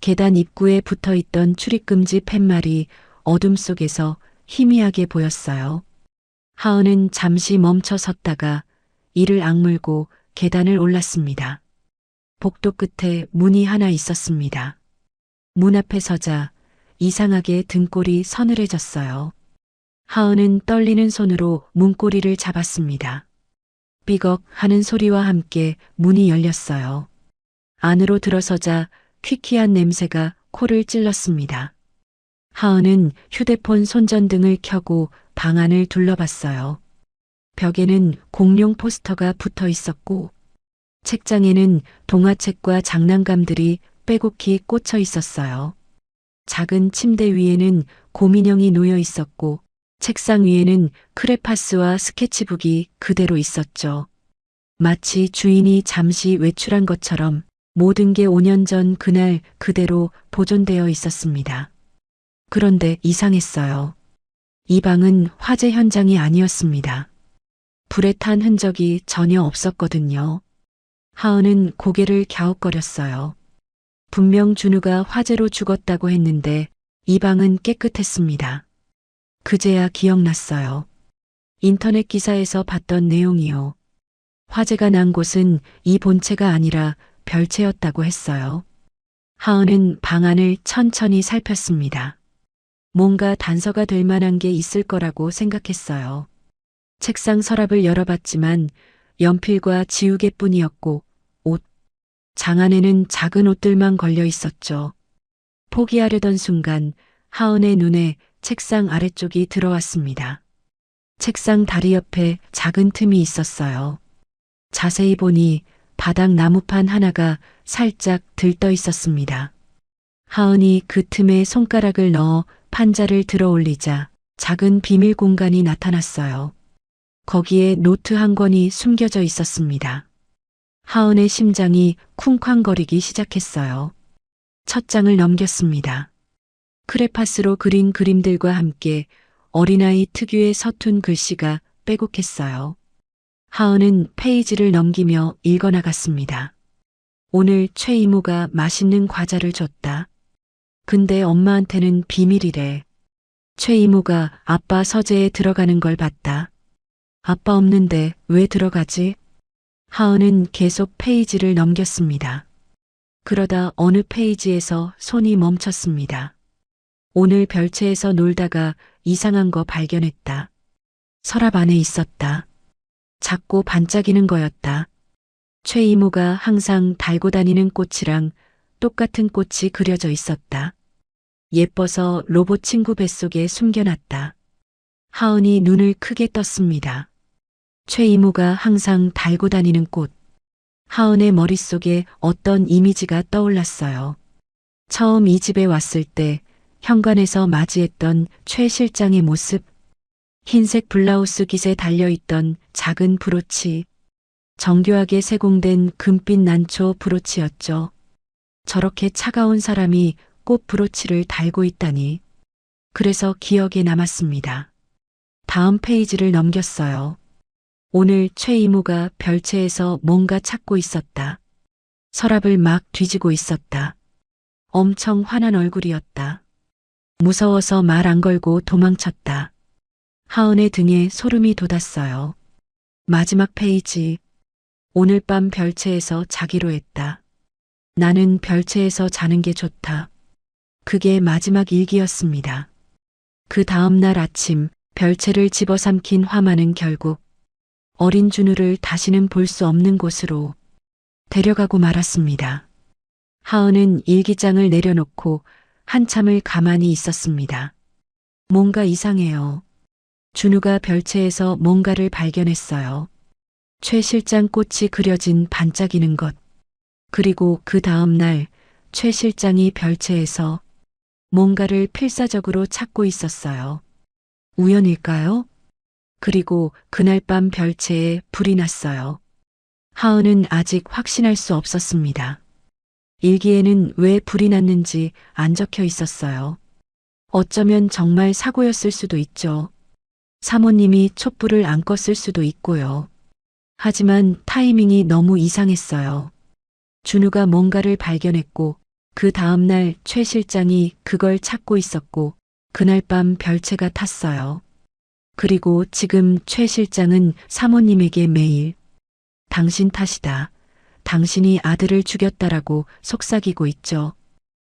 S2: 계단 입구에 붙어 있던 출입금지 팻말이 어둠 속에서 희미하게 보였어요. 하은은 잠시 멈춰 섰다가 이를 악물고 계단을 올랐습니다. 복도 끝에 문이 하나 있었습니다. 문 앞에 서자 이상하게 등골이 서늘해졌어요. 하은은 떨리는 손으로 문고리를 잡았습니다. 삐걱 하는 소리와 함께 문이 열렸어요. 안으로 들어서자 퀴퀴한 냄새가 코를 찔렀습니다. 하은은 휴대폰 손전등을 켜고 방 안을 둘러봤어요. 벽에는 공룡 포스터가 붙어 있었고 책장에는 동화책과 장난감들이 빼곡히 꽂혀 있었어요. 작은 침대 위에는 곰인형이 놓여 있었고 책상 위에는 크레파스와 스케치북이 그대로 있었죠. 마치 주인이 잠시 외출한 것처럼 모든 게 5년 전 그날 그대로 보존되어 있었습니다. 그런데 이상했어요. 이 방은 화재 현장이 아니었습니다. 불에 탄 흔적이 전혀 없었거든요. 하은은 고개를 갸웃거렸어요. 분명 준우가 화재로 죽었다고 했는데 이 방은 깨끗했습니다. 그제야 기억났어요. 인터넷 기사에서 봤던 내용이요. 화재가 난 곳은 이 본체가 아니라 별채였다고 했어요. 하은은 방 안을 천천히 살폈습니다. 뭔가 단서가 될 만한 게 있을 거라고 생각했어요. 책상 서랍을 열어봤지만 연필과 지우개뿐이었고 옷, 장 안에는 작은 옷들만 걸려 있었죠. 포기하려던 순간 하은의 눈에 책상 아래쪽이 들어왔습니다. 책상 다리 옆에 작은 틈이 있었어요. 자세히 보니 바닥 나무판 하나가 살짝 들떠 있었습니다. 하은이 그 틈에 손가락을 넣어 판자를 들어 올리자 작은 비밀 공간이 나타났어요. 거기에 노트 한 권이 숨겨져 있었습니다. 하은의 심장이 쿵쾅거리기 시작했어요. 첫 장을 넘겼습니다. 크레파스로 그린 그림들과 함께 어린아이 특유의 서툰 글씨가 빼곡했어요. 하은은 페이지를 넘기며 읽어나갔습니다. 오늘 최 이모가 맛있는 과자를 줬다. 근데 엄마한테는 비밀이래. 최 이모가 아빠 서재에 들어가는 걸 봤다. 아빠 없는데 왜 들어가지? 하은은 계속 페이지를 넘겼습니다. 그러다 어느 페이지에서 손이 멈췄습니다. 오늘 별채에서 놀다가 이상한 거 발견했다. 서랍 안에 있었다. 작고 반짝이는 거였다. 최 이모가 항상 달고 다니는 꽃이랑 똑같은 꽃이 그려져 있었다. 예뻐서 로봇 친구 뱃속에 숨겨놨다. 하은이 눈을 크게 떴습니다. 최 이모가 항상 달고 다니는 꽃. 하은의 머릿속에 어떤 이미지가 떠올랐어요. 처음 이 집에 왔을 때 현관에서 맞이했던 최 실장의 모습. 흰색 블라우스 깃에 달려있던 작은 브로치. 정교하게 세공된 금빛 난초 브로치였죠. 저렇게 차가운 사람이 꽃 브로치를 달고 있다니. 그래서 기억에 남았습니다. 다음 페이지를 넘겼어요. 오늘 최 이모가 별채에서 뭔가 찾고 있었다. 서랍을 막 뒤지고 있었다. 엄청 화난 얼굴이었다. 무서워서 말 안 걸고 도망쳤다. 하은의 등에 소름이 돋았어요. 마지막 페이지. 오늘 밤 별채에서 자기로 했다. 나는 별채에서 자는 게 좋다. 그게 마지막 일기였습니다. 그 다음 날 아침 별채를 집어삼킨 화마는 결국 어린 준우를 다시는 볼 수 없는 곳으로 데려가고 말았습니다. 하은은 일기장을 내려놓고 한참을 가만히 있었습니다. 뭔가 이상해요. 준우가 별채에서 뭔가를 발견했어요. 최 실장 꽃이 그려진 반짝이는 것. 그리고 그 다음 날 최 실장이 별채에서 뭔가를 필사적으로 찾고 있었어요. 우연일까요? 그리고 그날 밤 별채에 불이 났어요. 하은은 아직 확신할 수 없었습니다. 일기에는 왜 불이 났는지 안 적혀 있었어요. 어쩌면 정말 사고였을 수도 있죠. 사모님이 촛불을 안 껐을 수도 있고요. 하지만 타이밍이 너무 이상했어요. 준우가 뭔가를 발견했고 그 다음날 최 실장이 그걸 찾고 있었고 그날 밤 별채가 탔어요. 그리고 지금 최 실장은 사모님에게 매일 당신 탓이다. 당신이 아들을 죽였다라고 속삭이고 있죠.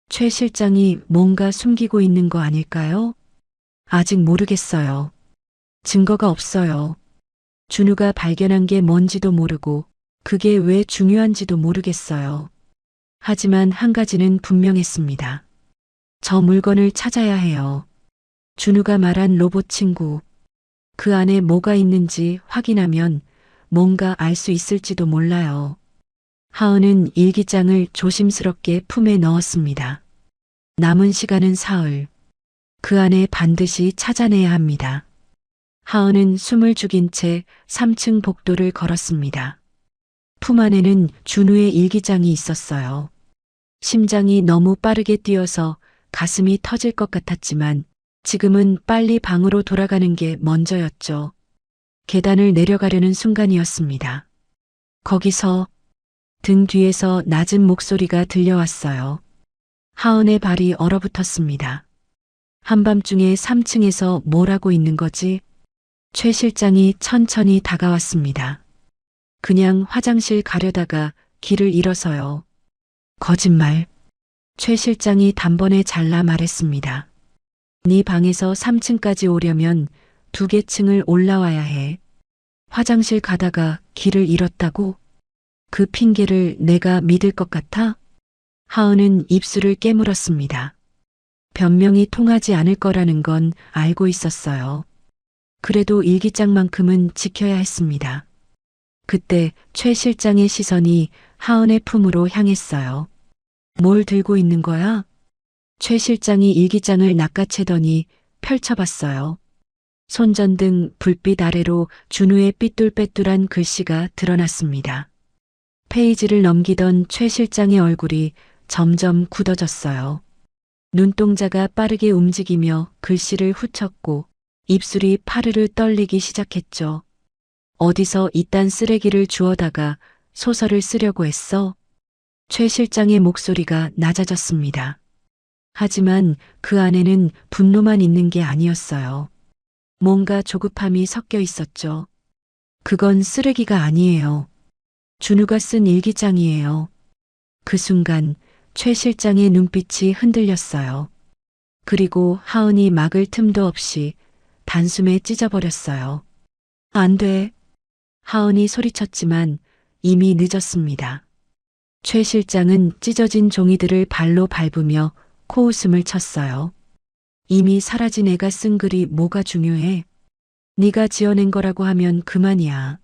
S2: 최 실장이 뭔가 숨기고 있는 거 아닐까요? 아직 모르겠어요. 증거가 없어요. 준우가 발견한 게 뭔지도 모르고 그게 왜 중요한지도 모르겠어요. 하지만 한 가지는 분명했습니다. 저 물건을 찾아야 해요. 준우가 말한 로봇 친구. 그 안에 뭐가 있는지 확인하면 뭔가 알 수 있을지도 몰라요. 하은은 일기장을 조심스럽게 품에 넣었습니다. 남은 시간은 사흘. 그 안에 반드시 찾아내야 합니다. 하은은 숨을 죽인 채 3층 복도를 걸었습니다. 품 안에는 준우의 일기장이 있었어요. 심장이 너무 빠르게 뛰어서 가슴이 터질 것 같았지만 지금은 빨리 방으로 돌아가는 게 먼저였죠. 계단을 내려가려는 순간이었습니다. 거기서 등 뒤에서 낮은 목소리가 들려왔어요. 하은의 발이 얼어붙었습니다. 한밤중에 3층에서 뭘 하고 있는 거지? 최 실장이 천천히 다가왔습니다. 그냥 화장실 가려다가 길을 잃어서요. 거짓말. 최 실장이 단번에 잘라 말했습니다. 네 방에서 3층까지 오려면 2개 층을 올라와야 해. 화장실 가다가 길을 잃었다고? 그 핑계를 내가 믿을 것 같아? 하은은 입술을 깨물었습니다. 변명이 통하지 않을 거라는 건 알고 있었어요. 그래도 일기장만큼은 지켜야 했습니다. 그때 최 실장의 시선이 하은의 품으로 향했어요. 뭘 들고 있는 거야? 최 실장이 일기장을 낚아채더니 펼쳐봤어요. 손전등 불빛 아래로 준우의 삐뚤빼뚤한 글씨가 드러났습니다. 페이지를 넘기던 최 실장의 얼굴이 점점 굳어졌어요. 눈동자가 빠르게 움직이며 글씨를 훑었고 입술이 파르르 떨리기 시작했죠. 어디서 이딴 쓰레기를 주워다가 소설을 쓰려고 했어? 최 실장의 목소리가 낮아졌습니다. 하지만 그 안에는 분노만 있는 게 아니었어요. 뭔가 조급함이 섞여 있었죠. 그건 쓰레기가 아니에요. 준우가 쓴 일기장이에요. 그 순간 최 실장의 눈빛이 흔들렸어요. 그리고 하은이 막을 틈도 없이 단숨에 찢어버렸어요. 안 돼. 하은이 소리쳤지만 이미 늦었습니다. 최 실장은 찢어진 종이들을 발로 밟으며 코웃음을 쳤어요. 이미 사라진 애가 쓴 글이 뭐가 중요해? 네가 지어낸 거라고 하면 그만이야.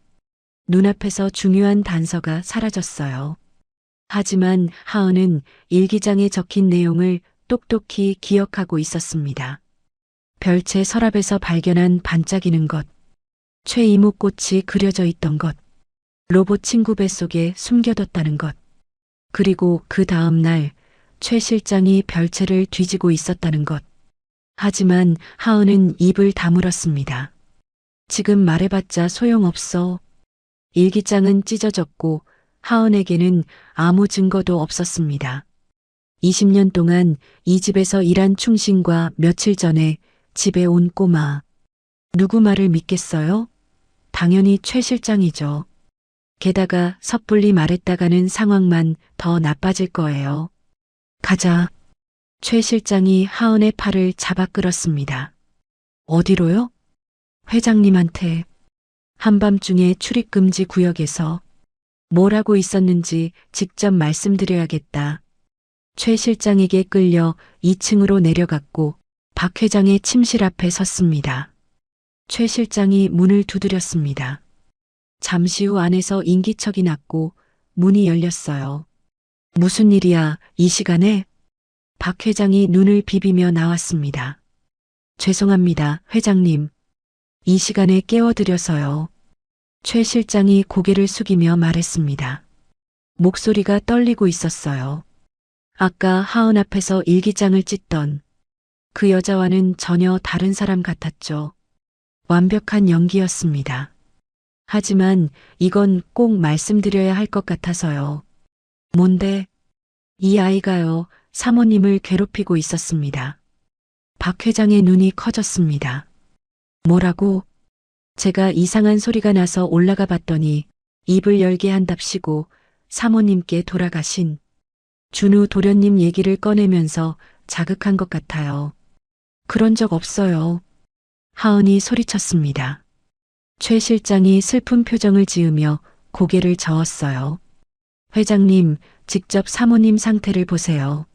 S2: 눈앞에서 중요한 단서가 사라졌어요. 하지만 하은은 일기장에 적힌 내용을 똑똑히 기억하고 있었습니다. 별채 서랍에서 발견한 반짝이는 것, 최 이목꽃이 그려져 있던 것, 로봇 친구 뱃속에 숨겨뒀다는 것, 그리고 그 다음 날 최 실장이 별채를 뒤지고 있었다는 것. 하지만 하은은 입을 다물었습니다. 지금 말해봤자 소용없어. 일기장은 찢어졌고 하은에게는 아무 증거도 없었습니다. 20년 동안 이 집에서 일한 충신과 며칠 전에 집에 온 꼬마. 누구 말을 믿겠어요? 당연히 최 실장이죠. 게다가 섣불리 말했다가는 상황만 더 나빠질 거예요. 가자. 최 실장이 하은의 팔을 잡아 끌었습니다. 어디로요? 회장님한테. 한밤중에 출입금지 구역에서 뭘 하고 있었는지 직접 말씀드려야겠다. 최 실장에게 끌려 2층으로 내려갔고 박 회장의 침실 앞에 섰습니다. 최 실장이 문을 두드렸습니다. 잠시 후 안에서 인기척이 났고 문이 열렸어요. 무슨 일이야, 이 시간에? 박 회장이 눈을 비비며 나왔습니다. 죄송합니다, 회장님. 이 시간에 깨워드려서요. 최 실장이 고개를 숙이며 말했습니다. 목소리가 떨리고 있었어요. 아까 하은 앞에서 일기장을 찢던 그 여자와는 전혀 다른 사람 같았죠. 완벽한 연기였습니다. 하지만 이건 꼭 말씀드려야 할 것 같아서요. 뭔데? 이 아이가요, 사모님을 괴롭히고 있었습니다. 박 회장의 눈이 커졌습니다. 뭐라고? 제가 이상한 소리가 나서 올라가 봤더니 입을 열게 한답시고 사모님께 돌아가신 준우 도련님 얘기를 꺼내면서 자극한 것 같아요. 그런 적 없어요. 하은이 소리쳤습니다. 최 실장이 슬픈 표정을 지으며 고개를 저었어요. 회장님, 직접 사모님 상태를 보세요.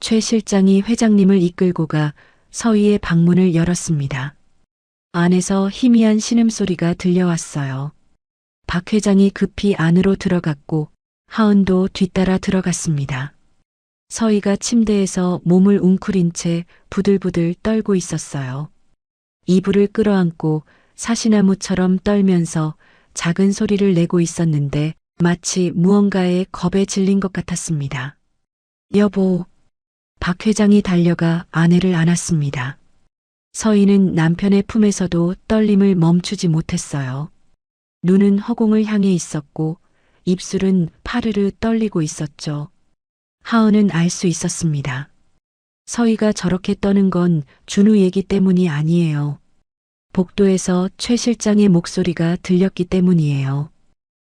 S2: 최 실장이 회장님을 이끌고 가 서희의 방문을 열었습니다. 안에서 희미한 신음소리가 들려왔어요. 박 회장이 급히 안으로 들어갔고 하은도 뒤따라 들어갔습니다. 서희가 침대에서 몸을 웅크린 채 부들부들 떨고 있었어요. 이불을 끌어안고 사시나무처럼 떨면서 작은 소리를 내고 있었는데 마치 무언가에 겁에 질린 것 같았습니다. 여보. 박 회장이 달려가 아내를 안았습니다. 서희는 남편의 품에서도 떨림을 멈추지 못했어요. 눈은 허공을 향해 있었고 입술은 파르르 떨리고 있었죠. 하은은 알 수 있었습니다. 서희가 저렇게 떠는 건 준우 얘기 때문이 아니에요. 복도에서 최 실장의 목소리가 들렸기 때문이에요.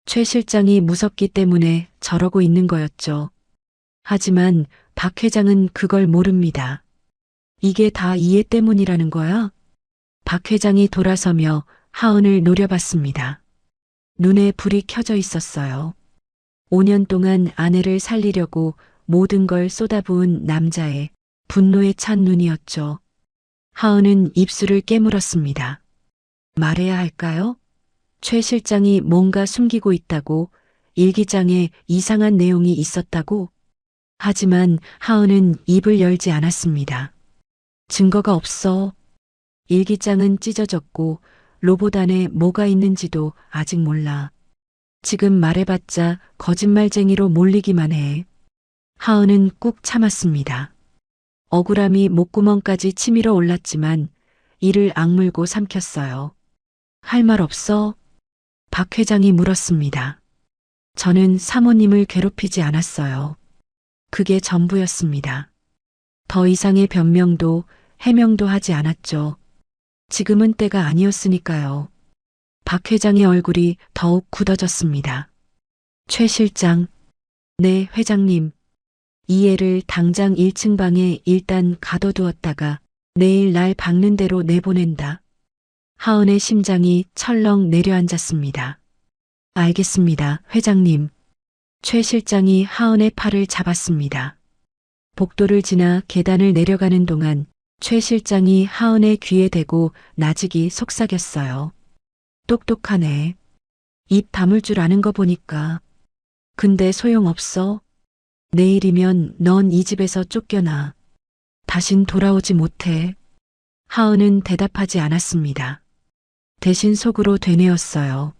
S2: 최 실장이 무섭기 때문에 저러고 있는 거였죠. 하지만 박 회장은 그걸 모릅니다. 이게 다 이해 때문이라는 거야? 박 회장이 돌아서며 하은을 노려봤습니다. 눈에 불이 켜져 있었어요. 5년 동안 아내를 살리려고 모든 걸 쏟아부은 남자의 분노에 찬 눈이었죠. 하은은 입술을 깨물었습니다. 말해야 할까요? 최 실장이 뭔가 숨기고 있다고, 일기장에 이상한 내용이 있었다고. 하지만 하은은 입을 열지 않았습니다. 증거가 없어. 일기장은 찢어졌고 로봇 안에 뭐가 있는지도 아직 몰라. 지금 말해봤자 거짓말쟁이로 몰리기만 해. 하은은 꾹 참았습니다. 억울함이 목구멍까지 치밀어 올랐지만 이를 악물고 삼켰어요. 할 말 없어? 박 회장이 물었습니다. 저는 사모님을 괴롭히지 않았어요. 그게 전부였습니다. 더 이상의 변명도 해명도 하지 않았죠. 지금은 때가 아니었으니까요. 박 회장의 얼굴이 더욱 굳어졌습니다. 최 실장. 네, 회장님. 이 애를 당장 1층 방에 일단 가둬두었다가 내일 날 박는 대로 내보낸다. 하은의 심장이 철렁 내려앉았습니다. 알겠습니다, 회장님. 최 실장이 하은의 팔을 잡았습니다. 복도를 지나 계단을 내려가는 동안 최 실장이 하은의 귀에 대고 나직이 속삭였어요. 똑똑하네. 입 다물 줄 아는 거 보니까. 근데 소용없어. 내일이면 넌 이 집에서 쫓겨나. 다신 돌아오지 못해. 하은은 대답하지 않았습니다. 대신 속으로 되뇌었어요.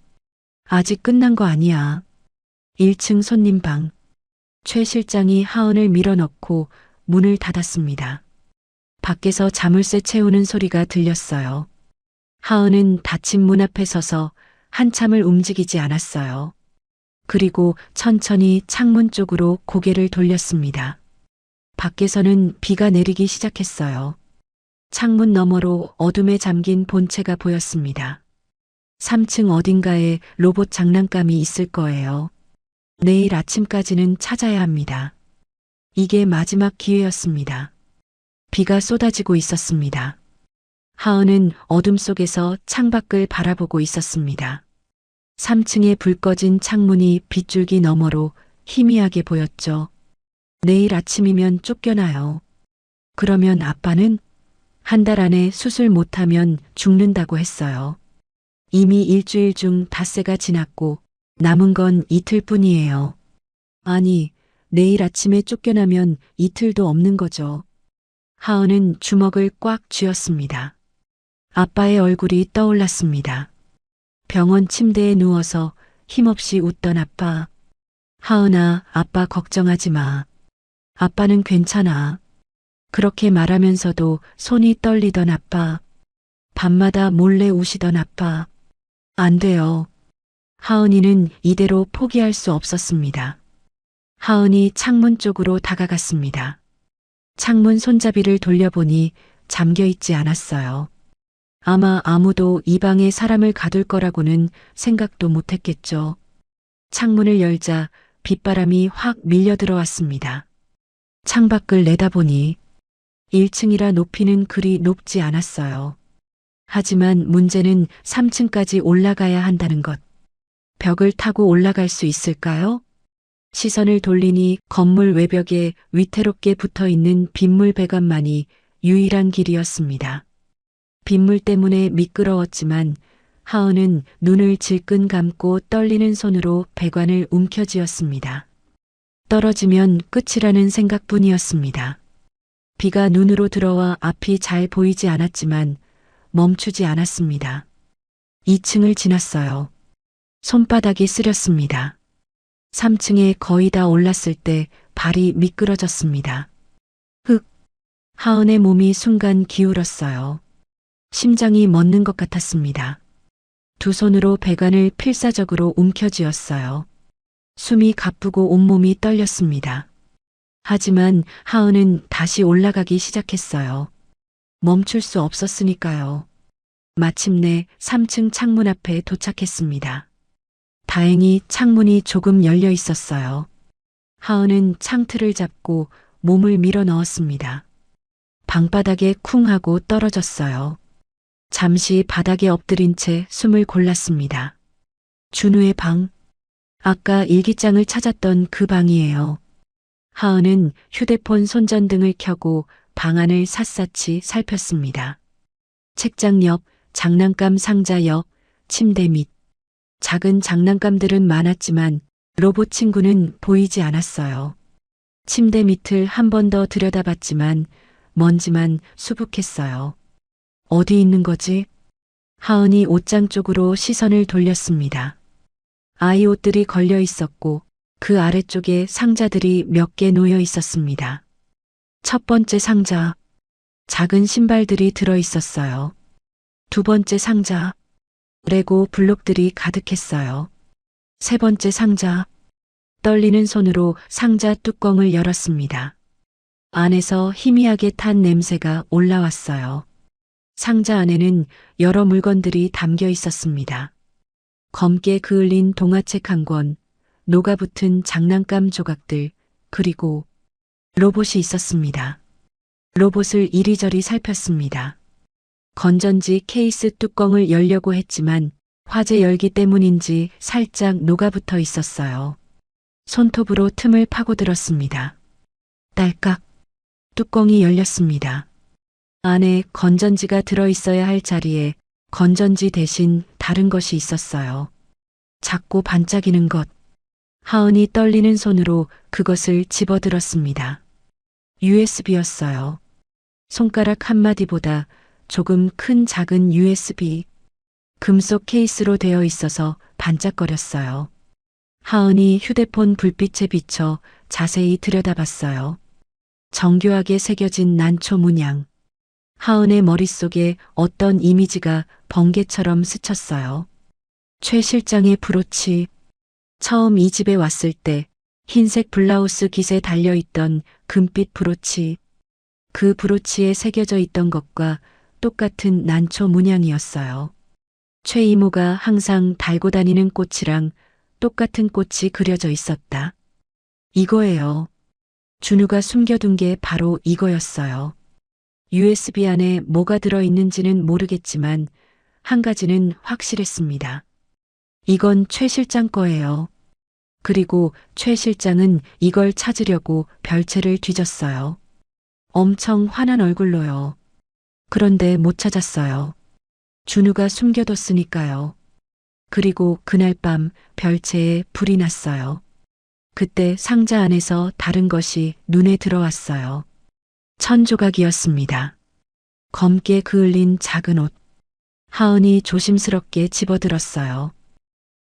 S2: 아직 끝난 거 아니야. 1층 손님방. 최 실장이 하은을 밀어넣고 문을 닫았습니다. 밖에서 자물쇠 채우는 소리가 들렸어요. 하은은 닫힌 문 앞에 서서 한참을 움직이지 않았어요. 그리고 천천히 창문 쪽으로 고개를 돌렸습니다. 밖에서는 비가 내리기 시작했어요. 창문 너머로 어둠에 잠긴 본체가 보였습니다. 3층 어딘가에 로봇 장난감이 있을 거예요. 내일 아침까지는 찾아야 합니다. 이게 마지막 기회였습니다. 비가 쏟아지고 있었습니다. 하은은 어둠 속에서 창밖을 바라보고 있었습니다. 3층에 불 꺼진 창문이 빗줄기 너머로 희미하게 보였죠. 내일 아침이면 쫓겨나요. 그러면 아빠는 한 달 안에 수술 못하면 죽는다고 했어요. 이미 일주일 중 닷새가 지났고 남은 건 이틀뿐이에요. 아니, 내일 아침에 쫓겨나면 이틀도 없는 거죠. 하은은 주먹을 꽉 쥐었습니다. 아빠의 얼굴이 떠올랐습니다. 병원 침대에 누워서 힘없이 웃던 아빠. 하은아, 아빠 걱정하지 마. 아빠는 괜찮아. 그렇게 말하면서도 손이 떨리던 아빠. 밤마다 몰래 우시던 아빠. 안 돼요. 하은이는 이대로 포기할 수 없었습니다. 하은이 창문 쪽으로 다가갔습니다. 창문 손잡이를 돌려보니 잠겨 있지 않았어요. 아마 아무도 이 방에 사람을 가둘 거라고는 생각도 못했겠죠. 창문을 열자 빗바람이 확 밀려 들어왔습니다. 창밖을 내다보니 1층이라 높이는 그리 높지 않았어요. 하지만 문제는 3층까지 올라가야 한다는 것. 벽을 타고 올라갈 수 있을까요? 시선을 돌리니 건물 외벽에 위태롭게 붙어 있는 빗물 배관만이 유일한 길이었습니다. 빗물 때문에 미끄러웠지만 하은은 눈을 질끈 감고 떨리는 손으로 배관을 움켜쥐었습니다. 떨어지면 끝이라는 생각뿐이었습니다. 비가 눈으로 들어와 앞이 잘 보이지 않았지만 멈추지 않았습니다. 2층을 지났어요. 손바닥이 쓰렸습니다. 3층에 거의 다 올랐을 때 발이 미끄러졌습니다. 흑! 하은의 몸이 순간 기울었어요. 심장이 멎는 것 같았습니다. 두 손으로 배관을 필사적으로 움켜쥐었어요. 숨이 가쁘고 온몸이 떨렸습니다. 하지만 하은은 다시 올라가기 시작했어요. 멈출 수 없었으니까요. 마침내 3층 창문 앞에 도착했습니다. 다행히 창문이 조금 열려 있었어요. 하은은 창틀을 잡고 몸을 밀어 넣었습니다. 방바닥에 쿵 하고 떨어졌어요. 잠시 바닥에 엎드린 채 숨을 골랐습니다. 준우의 방. 아까 일기장을 찾았던 그 방이에요. 하은은 휴대폰 손전등을 켜고 방 안을 샅샅이 살폈습니다. 책장 옆, 장난감 상자 옆, 침대 밑. 작은 장난감들은 많았지만 로봇 친구는 보이지 않았어요. 침대 밑을 한 번 더 들여다봤지만 먼지만 수북했어요. 어디 있는 거지? 하은이 옷장 쪽으로 시선을 돌렸습니다. 아이 옷들이 걸려 있었고 그 아래쪽에 상자들이 몇 개 놓여 있었습니다. 첫 번째 상자, 작은 신발들이 들어 있었어요. 두 번째 상자, 레고 블록들이 가득했어요. 세 번째 상자, 떨리는 손으로 상자 뚜껑을 열었습니다. 안에서 희미하게 탄 냄새가 올라왔어요. 상자 안에는 여러 물건들이 담겨 있었습니다. 검게 그을린 동화책 한 권, 녹아붙은 장난감 조각들, 그리고 로봇이 있었습니다. 로봇을 이리저리 살폈습니다. 건전지 케이스 뚜껑을 열려고 했지만 화재 열기 때문인지 살짝 녹아붙어 있었어요. 손톱으로 틈을 파고들었습니다. 딸깍. 뚜껑이 열렸습니다. 안에 건전지가 들어있어야 할 자리에 건전지 대신 다른 것이 있었어요. 작고 반짝이는 것. 하은이 떨리는 손으로 그것을 집어들었습니다. USB였어요. 손가락 한마디보다 조금 큰 작은 USB. 금속 케이스로 되어 있어서 반짝거렸어요. 하은이 휴대폰 불빛에 비춰 자세히 들여다봤어요. 정교하게 새겨진 난초 문양. 하은의 머릿속에 어떤 이미지가 번개처럼 스쳤어요. 최 실장의 브로치. 처음 이 집에 왔을 때 흰색 블라우스 깃에 달려있던 금빛 브로치. 그 브로치에 새겨져 있던 것과 똑같은 난초 문양이었어요. 최 이모가 항상 달고 다니는 꽃이랑 똑같은 꽃이 그려져 있었다. 이거예요. 준우가 숨겨둔 게 바로 이거였어요. USB 안에 뭐가 들어있는지는 모르겠지만 한 가지는 확실했습니다. 이건 최 실장 거예요. 그리고 최 실장은 이걸 찾으려고 별채를 뒤졌어요. 엄청 화난 얼굴로요. 그런데 못 찾았어요. 준우가 숨겨뒀으니까요. 그리고 그날 밤 별채에 불이 났어요. 그때 상자 안에서 다른 것이 눈에 들어왔어요. 1000조각이었습니다. 검게 그을린 작은 옷. 하은이 조심스럽게 집어들었어요.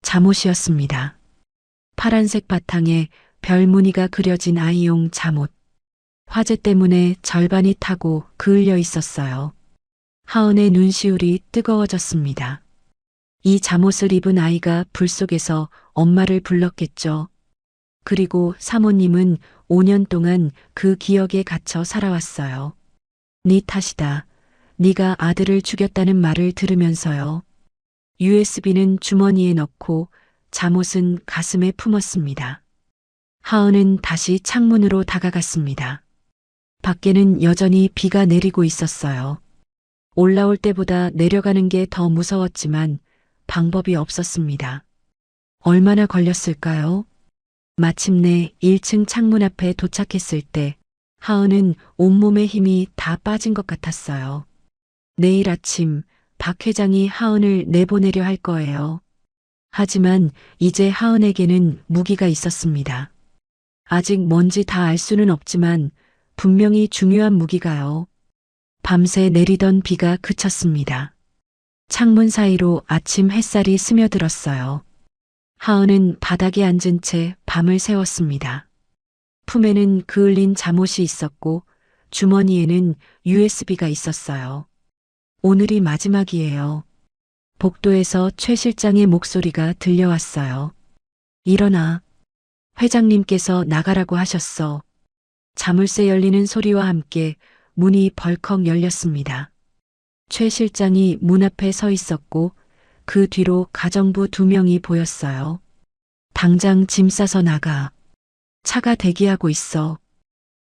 S2: 잠옷이었습니다. 파란색 바탕에 별 무늬가 그려진 아이용 잠옷. 화재 때문에 절반이 타고 그을려 있었어요. 하은의 눈시울이 뜨거워졌습니다. 이 잠옷을 입은 아이가 불 속에서 엄마를 불렀겠죠. 그리고 사모님은 5년 동안 그 기억에 갇혀 살아왔어요. 네 탓이다. 네가 아들을 죽였다는 말을 들으면서요. USB는 주머니에 넣고 잠옷은 가슴에 품었습니다. 하은은 다시 창문으로 다가갔습니다. 밖에는 여전히 비가 내리고 있었어요. 올라올 때보다 내려가는 게 더 무서웠지만 방법이 없었습니다. 얼마나 걸렸을까요? 마침내 1층 창문 앞에 도착했을 때 하은은 온몸의 힘이 다 빠진 것 같았어요. 내일 아침 박 회장이 하은을 내보내려 할 거예요. 하지만 이제 하은에게는 무기가 있었습니다. 아직 뭔지 다 알 수는 없지만 분명히 중요한 무기가요. 밤새 내리던 비가 그쳤습니다. 창문 사이로 아침 햇살이 스며들었어요. 하은은 바닥에 앉은 채 밤을 새웠습니다. 품에는 그을린 잠옷이 있었고 주머니에는 USB가 있었어요. 오늘이 마지막이에요. 복도에서 최 실장의 목소리가 들려왔어요. 일어나. 회장님께서 나가라고 하셨어. 자물쇠 열리는 소리와 함께 문이 벌컥 열렸습니다. 최 실장이 문 앞에 서 있었고 그 뒤로 가정부 2명이 보였어요. 당장 짐 싸서 나가. 차가 대기하고 있어.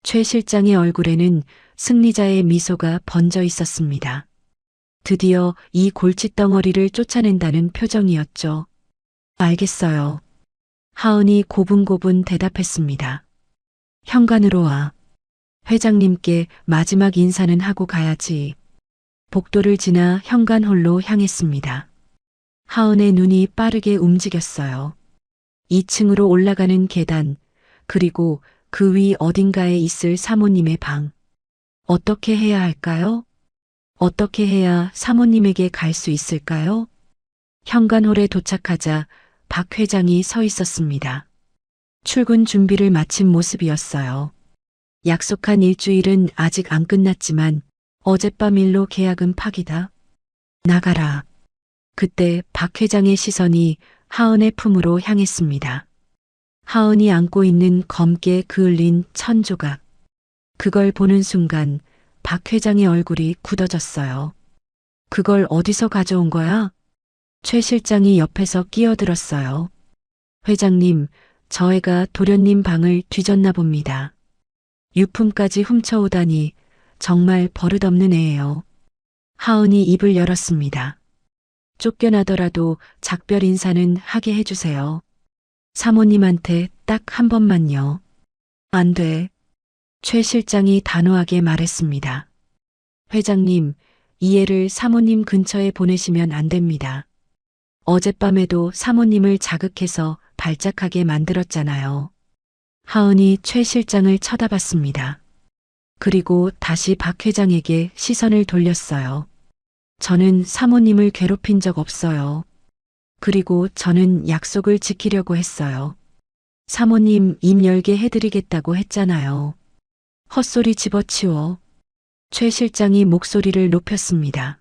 S2: 최 실장의 얼굴에는 승리자의 미소가 번져 있었습니다. 드디어 이 골칫덩어리를 쫓아낸다는 표정이었죠. 알겠어요. 하은이 고분고분 대답했습니다. 현관으로 와. 회장님께 마지막 인사는 하고 가야지. 복도를 지나 현관홀로 향했습니다. 하은의 눈이 빠르게 움직였어요. 2층으로 올라가는 계단, 그리고 그 위 어딘가에 있을 사모님의 방. 어떻게 해야 할까요? 어떻게 해야 사모님에게 갈 수 있을까요? 현관홀에 도착하자 박 회장이 서 있었습니다. 출근 준비를 마친 모습이었어요. 약속한 일주일은 아직 안 끝났지만 어젯밤 일로 계약은 파기다. 나가라. 그때 박 회장의 시선이 하은의 품으로 향했습니다. 하은이 안고 있는 검게 그을린 1000조각. 그걸 보는 순간 박 회장의 얼굴이 굳어졌어요. 그걸 어디서 가져온 거야? 최 실장이 옆에서 끼어들었어요. 회장님, 저 애가 도련님 방을 뒤졌나 봅니다. 유품까지 훔쳐오다니 정말 버릇없는 애예요. 하은이 입을 열었습니다. 쫓겨나더라도 작별 인사는 하게 해주세요. 사모님한테 딱 한 번만요. 안 돼. 최 실장이 단호하게 말했습니다. 회장님, 이 애를 사모님 근처에 보내시면 안 됩니다. 어젯밤에도 사모님을 자극해서 발작하게 만들었잖아요. 하은이 최 실장을 쳐다봤습니다. 그리고 다시 박 회장에게 시선을 돌렸어요. 저는 사모님을 괴롭힌 적 없어요. 그리고 저는 약속을 지키려고 했어요. 사모님 입 열게 해드리겠다고 했잖아요. 헛소리 집어치워. 최 실장이 목소리를 높였습니다.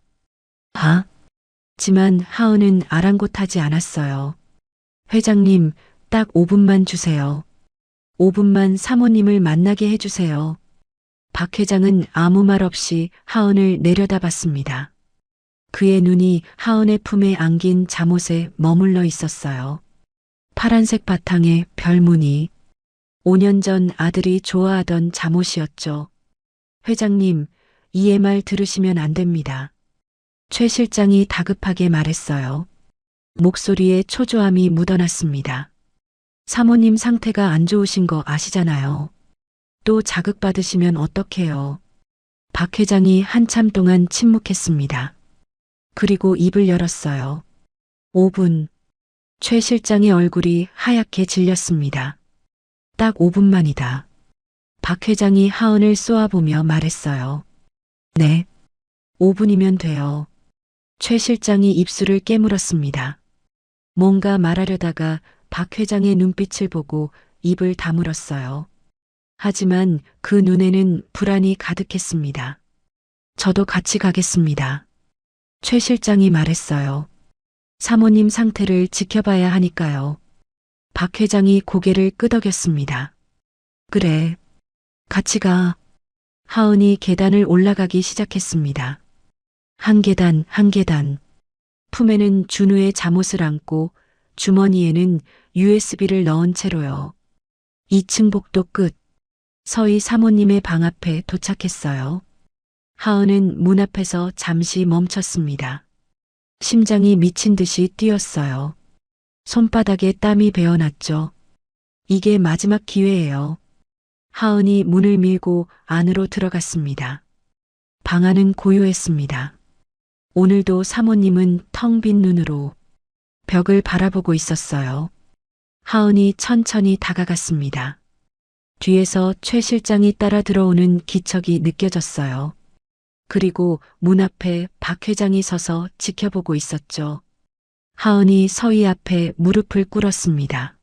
S2: 지만 하은은 아랑곳하지 않았어요. 회장님, 딱 5분만 주세요. 5분만 사모님을 만나게 해주세요. 박 회장은 아무 말 없이 하은을 내려다봤습니다. 그의 눈이 하은의 품에 안긴 잠옷에 머물러 있었어요. 파란색 바탕에 별무늬. 5년 전 아들이 좋아하던 잠옷이었죠. 회장님, EMR 들으시면 안 됩니다. 최 실장이 다급하게 말했어요. 목소리에 초조함이 묻어났습니다. 사모님 상태가 안 좋으신 거 아시잖아요. 또 자극받으시면 어떡해요. 박 회장이 한참 동안 침묵했습니다. 그리고 입을 열었어요. 5분. 최 실장의 얼굴이 하얗게 질렸습니다. 딱 5분만이다. 박 회장이 하은을 쏘아보며 말했어요. 네. 5분이면 돼요. 최 실장이 입술을 깨물었습니다. 뭔가 말하려다가 박 회장의 눈빛을 보고 입을 다물었어요. 하지만 그 눈에는 불안이 가득했습니다. 저도 같이 가겠습니다. 최 실장이 말했어요. 사모님 상태를 지켜봐야 하니까요. 박 회장이 고개를 끄덕였습니다. 그래. 같이 가. 하은이 계단을 올라가기 시작했습니다. 한 계단, 한 계단. 품에는 준우의 잠옷을 안고 주머니에는 USB를 넣은 채로요. 2층 복도 끝. 서희 사모님의 방 앞에 도착했어요. 하은은 문 앞에서 잠시 멈췄습니다. 심장이 미친 듯이 뛰었어요. 손바닥에 땀이 배어났죠. 이게 마지막 기회예요. 하은이 문을 밀고 안으로 들어갔습니다. 방 안은 고요했습니다. 오늘도 사모님은 텅 빈 눈으로 벽을 바라보고 있었어요. 하은이 천천히 다가갔습니다. 뒤에서 최 실장이 따라 들어오는 기척이 느껴졌어요. 그리고 문 앞에 박 회장이 서서 지켜보고 있었죠. 하은이 서희 앞에 무릎을 꿇었습니다.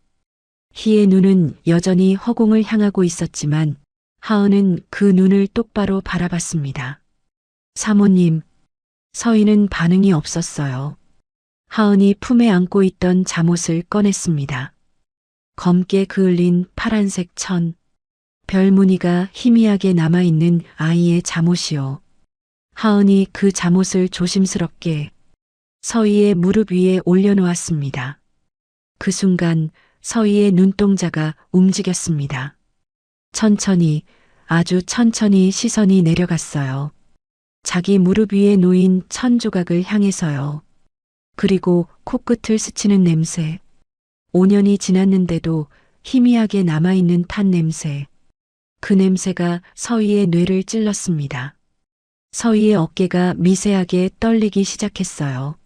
S2: 희의 눈은 여전히 허공을 향하고 있었지만 하은은 그 눈을 똑바로 바라봤습니다. 사모님, 서희는 반응이 없었어요. 하은이 품에 안고 있던 잠옷을 꺼냈습니다. 검게 그을린 파란색 천, 별무늬가 희미하게 남아있는 아이의 잠옷이요. 하은이 그 잠옷을 조심스럽게 서희의 무릎 위에 올려놓았습니다. 그 순간 서희의 눈동자가 움직였습니다. 천천히, 아주 천천히 시선이 내려갔어요. 자기 무릎 위에 놓인 천 조각을 향해서요. 그리고 코끝을 스치는 냄새. 5년이 지났는데도 희미하게 남아있는 탄 냄새. 그 냄새가 서희의 뇌를 찔렀습니다. 서희의 어깨가 미세하게 떨리기 시작했어요.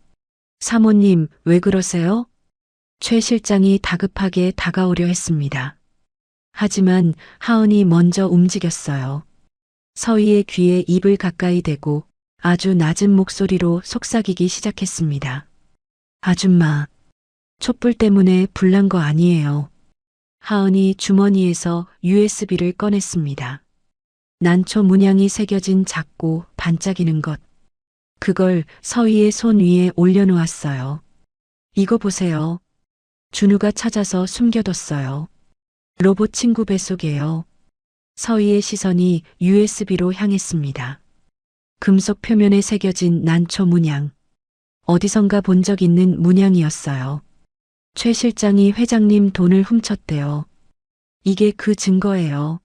S2: 사모님, 왜 그러세요? 최 실장이 다급하게 다가오려 했습니다. 하지만 하은이 먼저 움직였어요. 서희의 귀에 입을 가까이 대고 아주 낮은 목소리로 속삭이기 시작했습니다. 아줌마, 촛불 때문에 불난 거 아니에요. 하은이 주머니에서 USB를 꺼냈습니다. 난초 문양이 새겨진 작고 반짝이는 것. 그걸 서희의 손 위에 올려놓았어요. 이거 보세요. 준우가 찾아서 숨겨뒀어요. 로봇 친구 뱃속에요. 서희의 시선이 USB로 향했습니다. 금속 표면에 새겨진 난초 문양. 어디선가 본 적 있는 문양이었어요. 최 실장이 회장님 돈을 훔쳤대요. 이게 그 증거예요.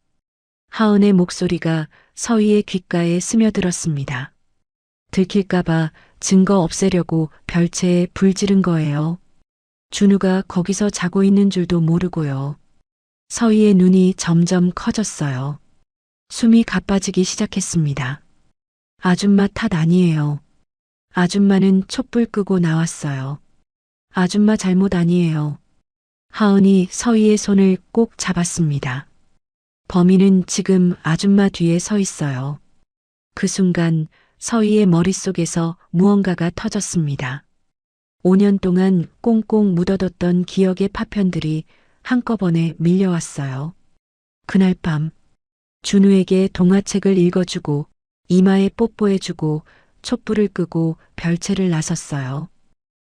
S2: 하은의 목소리가 서희의 귓가에 스며들었습니다. 들킬까봐 증거 없애려고 별채에 불 지른 거예요. 준우가 거기서 자고 있는 줄도 모르고요. 서희의 눈이 점점 커졌어요. 숨이 가빠지기 시작했습니다. 아줌마 탓 아니에요. 아줌마는 촛불 끄고 나왔어요. 아줌마 잘못 아니에요. 하은이 서희의 손을 꼭 잡았습니다. 범인은 지금 아줌마 뒤에 서 있어요. 그 순간 서희의 머릿속에서 무언가가 터졌습니다. 5년 동안 꽁꽁 묻어뒀던 기억의 파편들이 한꺼번에 밀려왔어요. 그날 밤 준우에게 동화책을 읽어주고 이마에 뽀뽀해주고 촛불을 끄고 별채를 나섰어요.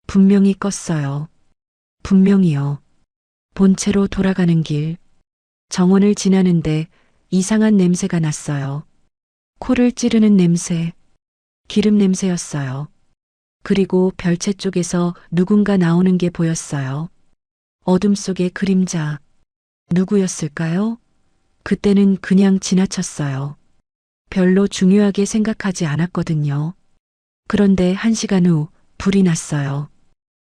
S2: 분명히 껐어요. 분명히요. 본체로 돌아가는 길. 정원을 지나는데 이상한 냄새가 났어요. 코를 찌르는 냄새. 기름 냄새였어요. 그리고 별채 쪽에서 누군가 나오는 게 보였어요. 어둠 속의 그림자. 누구였을까요? 그때는 그냥 지나쳤어요. 별로 중요하게 생각하지 않았거든요. 그런데 1시간 후 불이 났어요.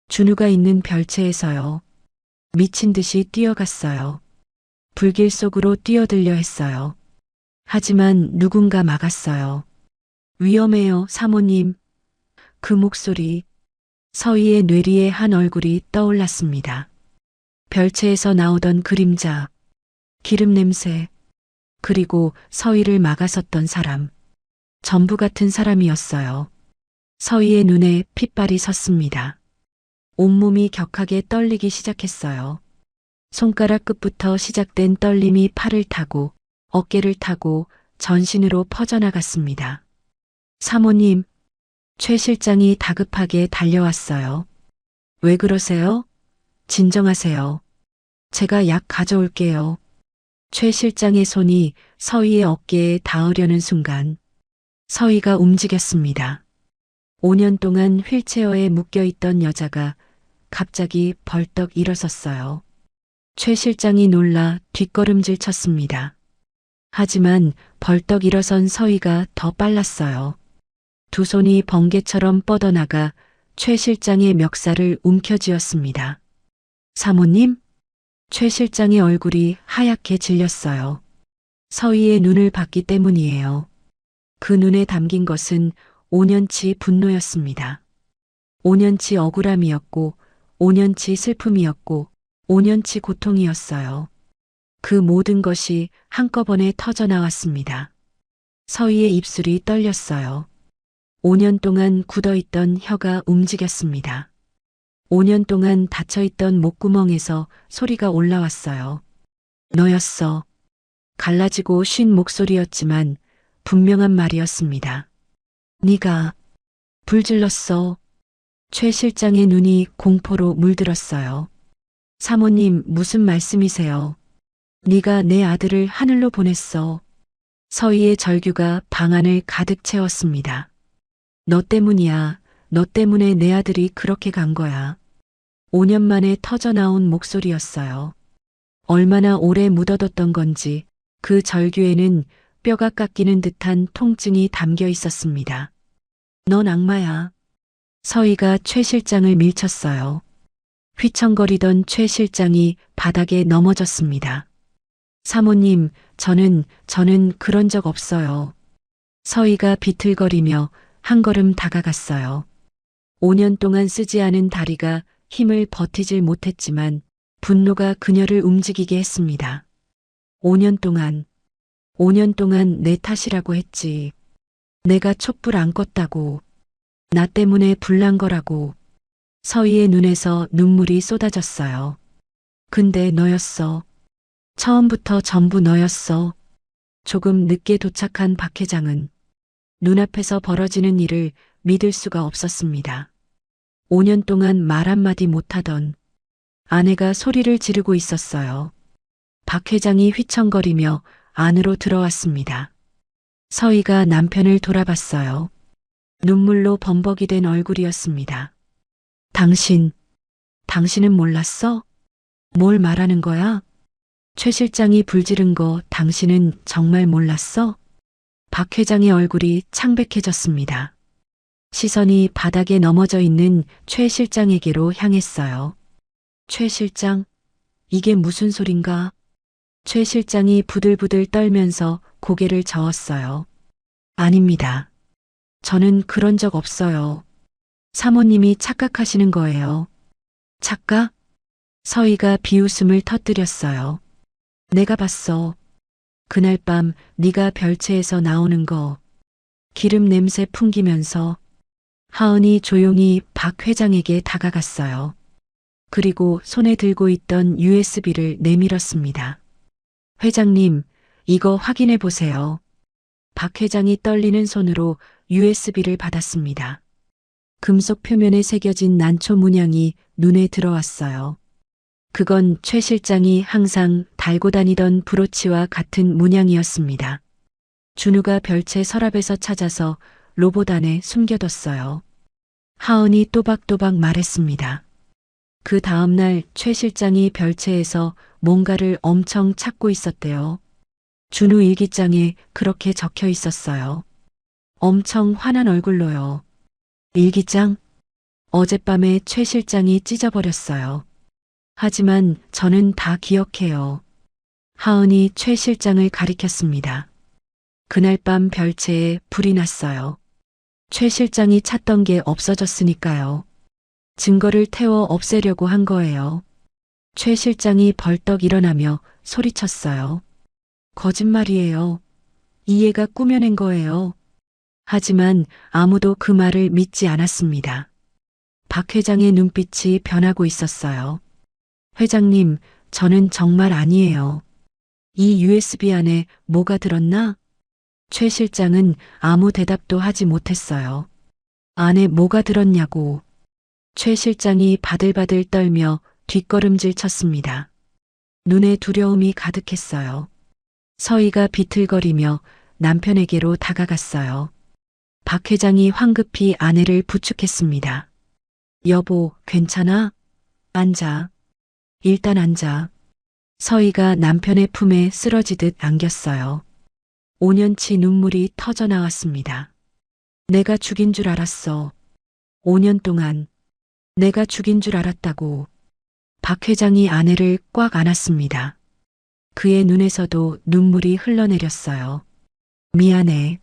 S2: 준우가 있는 별채에서요. 미친 듯이 뛰어갔어요. 불길 속으로 뛰어들려 했어요. 하지만 누군가 막았어요. 위험해요, 사모님. 그 목소리. 서희의 뇌리에 한 얼굴이 떠올랐습니다. 별채에서 나오던 그림자, 기름 냄새, 그리고 서희를 막아섰던 사람. 전부 같은 사람이었어요. 서희의 눈에 핏발이 섰습니다. 온몸이 격하게 떨리기 시작했어요. 손가락 끝부터 시작된 떨림이 팔을 타고 어깨를 타고 전신으로 퍼져나갔습니다. 사모님, 최 실장이 다급하게 달려왔어요. 왜 그러세요? 진정하세요. 제가 약 가져올게요. 최 실장의 손이 서희의 어깨에 닿으려는 순간 서희가 움직였습니다. 5년 동안 휠체어에 묶여있던 여자가 갑자기 벌떡 일어섰어요. 최 실장이 놀라 뒷걸음질 쳤습니다. 하지만 벌떡 일어선 서희가 더 빨랐어요. 두 손이 번개처럼 뻗어나가 최 실장의 멱살을 움켜쥐었습니다. 사모님? 최 실장의 얼굴이 하얗게 질렸어요. 서희의 눈을 봤기 때문이에요. 그 눈에 담긴 것은 5년치 분노였습니다. 5년치 억울함이었고, 5년치 슬픔이었고, 5년치 고통이었어요. 그 모든 것이 한꺼번에 터져나왔습니다. 서희의 입술이 떨렸어요. 5년 동안 굳어있던 혀가 움직였습니다. 5년 동안 닫혀있던 목구멍에서 소리가 올라왔어요. 너였어. 갈라지고 쉰 목소리였지만 분명한 말이었습니다. 네가 불질렀어. 최 실장의 눈이 공포로 물들었어요. 사모님, 무슨 말씀이세요? 네가 내 아들을 하늘로 보냈어. 서희의 절규가 방 안을 가득 채웠습니다. 너 때문이야. 너 때문에 내 아들이 그렇게 간 거야. 5년 만에 터져나온 목소리였어요. 얼마나 오래 묻어뒀던 건지 그 절규에는 뼈가 깎이는 듯한 통증이 담겨 있었습니다. 넌 악마야. 서희가 최 실장을 밀쳤어요. 휘청거리던 최 실장이 바닥에 넘어졌습니다. 사모님, 저는 그런 적 없어요. 서희가 비틀거리며 한 걸음 다가갔어요. 5년 동안 쓰지 않은 다리가 힘을 버티질 못했지만 분노가 그녀를 움직이게 했습니다. 5년 동안 내 탓이라고 했지. 내가 촛불 안 껐다고. 나 때문에 불난 거라고. 서희의 눈에서 눈물이 쏟아졌어요. 근데 너였어. 처음부터 전부 너였어. 조금 늦게 도착한 박 회장은 눈앞에서 벌어지는 일을 믿을 수가 없었습니다. 5년 동안 말 한마디 못하던 아내가 소리를 지르고 있었어요. 박 회장이 휘청거리며 안으로 들어왔습니다. 서희가 남편을 돌아봤어요. 눈물로 범벅이 된 얼굴이었습니다. 당신은 몰랐어? 뭘 말하는 거야? 최 실장이 불지른 거 당신은 정말 몰랐어? 박 회장의 얼굴이 창백해졌습니다. 시선이 바닥에 넘어져 있는 최 실장에게로 향했어요. 최 실장, 이게 무슨 소린가? 최 실장이 부들부들 떨면서 고개를 저었어요. 아닙니다. 저는 그런 적 없어요. 사모님이 착각하시는 거예요. 착각? 서희가 비웃음을 터뜨렸어요. 내가 봤어. 그날 밤 네가 별채에서 나오는 거 기름 냄새 풍기면서 하은이 조용히 박 회장에게 다가갔어요. 그리고 손에 들고 있던 USB를 내밀었습니다. 회장님, 이거 확인해 보세요. 박 회장이 떨리는 손으로 USB를 받았습니다. 금속 표면에 새겨진 난초 문양이 눈에 들어왔어요. 그건 최 실장이 항상 달고 다니던 브로치와 같은 문양이었습니다. 준우가 별채 서랍에서 찾아서 로봇 안에 숨겨뒀어요. 하은이 또박또박 말했습니다. 그 다음날 최 실장이 별채에서 뭔가를 엄청 찾고 있었대요. 준우 일기장에 그렇게 적혀 있었어요. 엄청 화난 얼굴로요. 일기장? 어젯밤에 최 실장이 찢어버렸어요. 하지만 저는 다 기억해요. 하은이 최 실장을 가리켰습니다. 그날 밤 별채에 불이 났어요. 최 실장이 찾던 게 없어졌으니까요. 증거를 태워 없애려고 한 거예요. 최 실장이 벌떡 일어나며 소리쳤어요. 거짓말이에요. 이해가 꾸며낸 거예요. 하지만 아무도 그 말을 믿지 않았습니다. 박 회장의 눈빛이 변하고 있었어요. 회장님, 저는 정말 아니에요. 이 USB 안에 뭐가 들었나? 최 실장은 아무 대답도 하지 못했어요. 안에 뭐가 들었냐고. 최 실장이 바들바들 떨며 뒷걸음질 쳤습니다. 눈에 두려움이 가득했어요. 서희가 비틀거리며 남편에게로 다가갔어요. 박 회장이 황급히 아내를 부축했습니다. 여보, 괜찮아? 앉아. 일단 앉아. 서희가 남편의 품에 쓰러지듯 안겼어요. 5년치 눈물이 터져 나왔습니다. 내가 죽인 줄 알았어. 5년 동안 내가 죽인 줄 알았다고. 박 회장이 아내를 꽉 안았습니다. 그의 눈에서도 눈물이 흘러내렸어요. 미안해.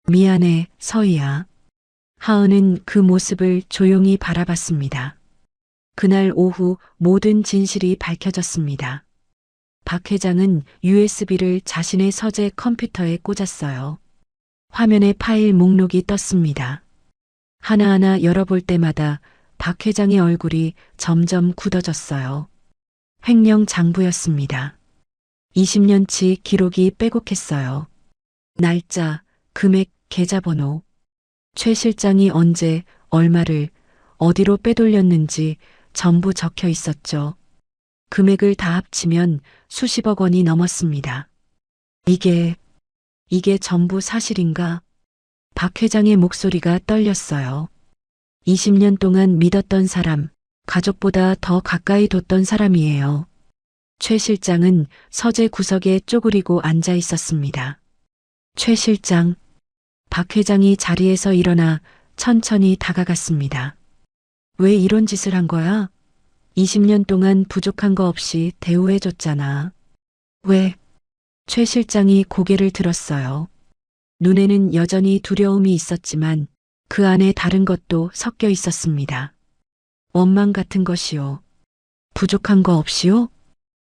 S2: 미안해, 서희야. 하은은 그 모습을 조용히 바라봤습니다. 그날 오후 모든 진실이 밝혀졌습니다. 박 회장은 USB를 자신의 서재 컴퓨터에 꽂았어요. 화면에 파일 목록이 떴습니다. 하나하나 열어볼 때마다 박 회장의 얼굴이 점점 굳어졌어요. 횡령 장부였습니다. 20년치 기록이 빼곡했어요. 날짜, 금액, 계좌번호. 최 실장이 언제, 얼마를, 어디로 빼돌렸는지 전부 적혀 있었죠. 금액을 다 합치면 수십억 원이 넘었습니다. 이게 전부 사실인가? 박 회장의 목소리가 떨렸어요. 20년 동안 믿었던 사람, 가족보다 더 가까이 뒀던 사람이에요. 최 실장은 서재 구석에 쪼그리고 앉아 있었습니다. 최 실장, 박 회장이 자리에서 일어나 천천히 다가갔습니다. 왜 이런 짓을 한 거야? 20년 동안 부족한 거 없이 대우해줬잖아. 왜? 최 실장이 고개를 들었어요. 눈에는 여전히 두려움이 있었지만 그 안에 다른 것도 섞여 있었습니다. 원망 같은 것이요. 부족한 거 없이요?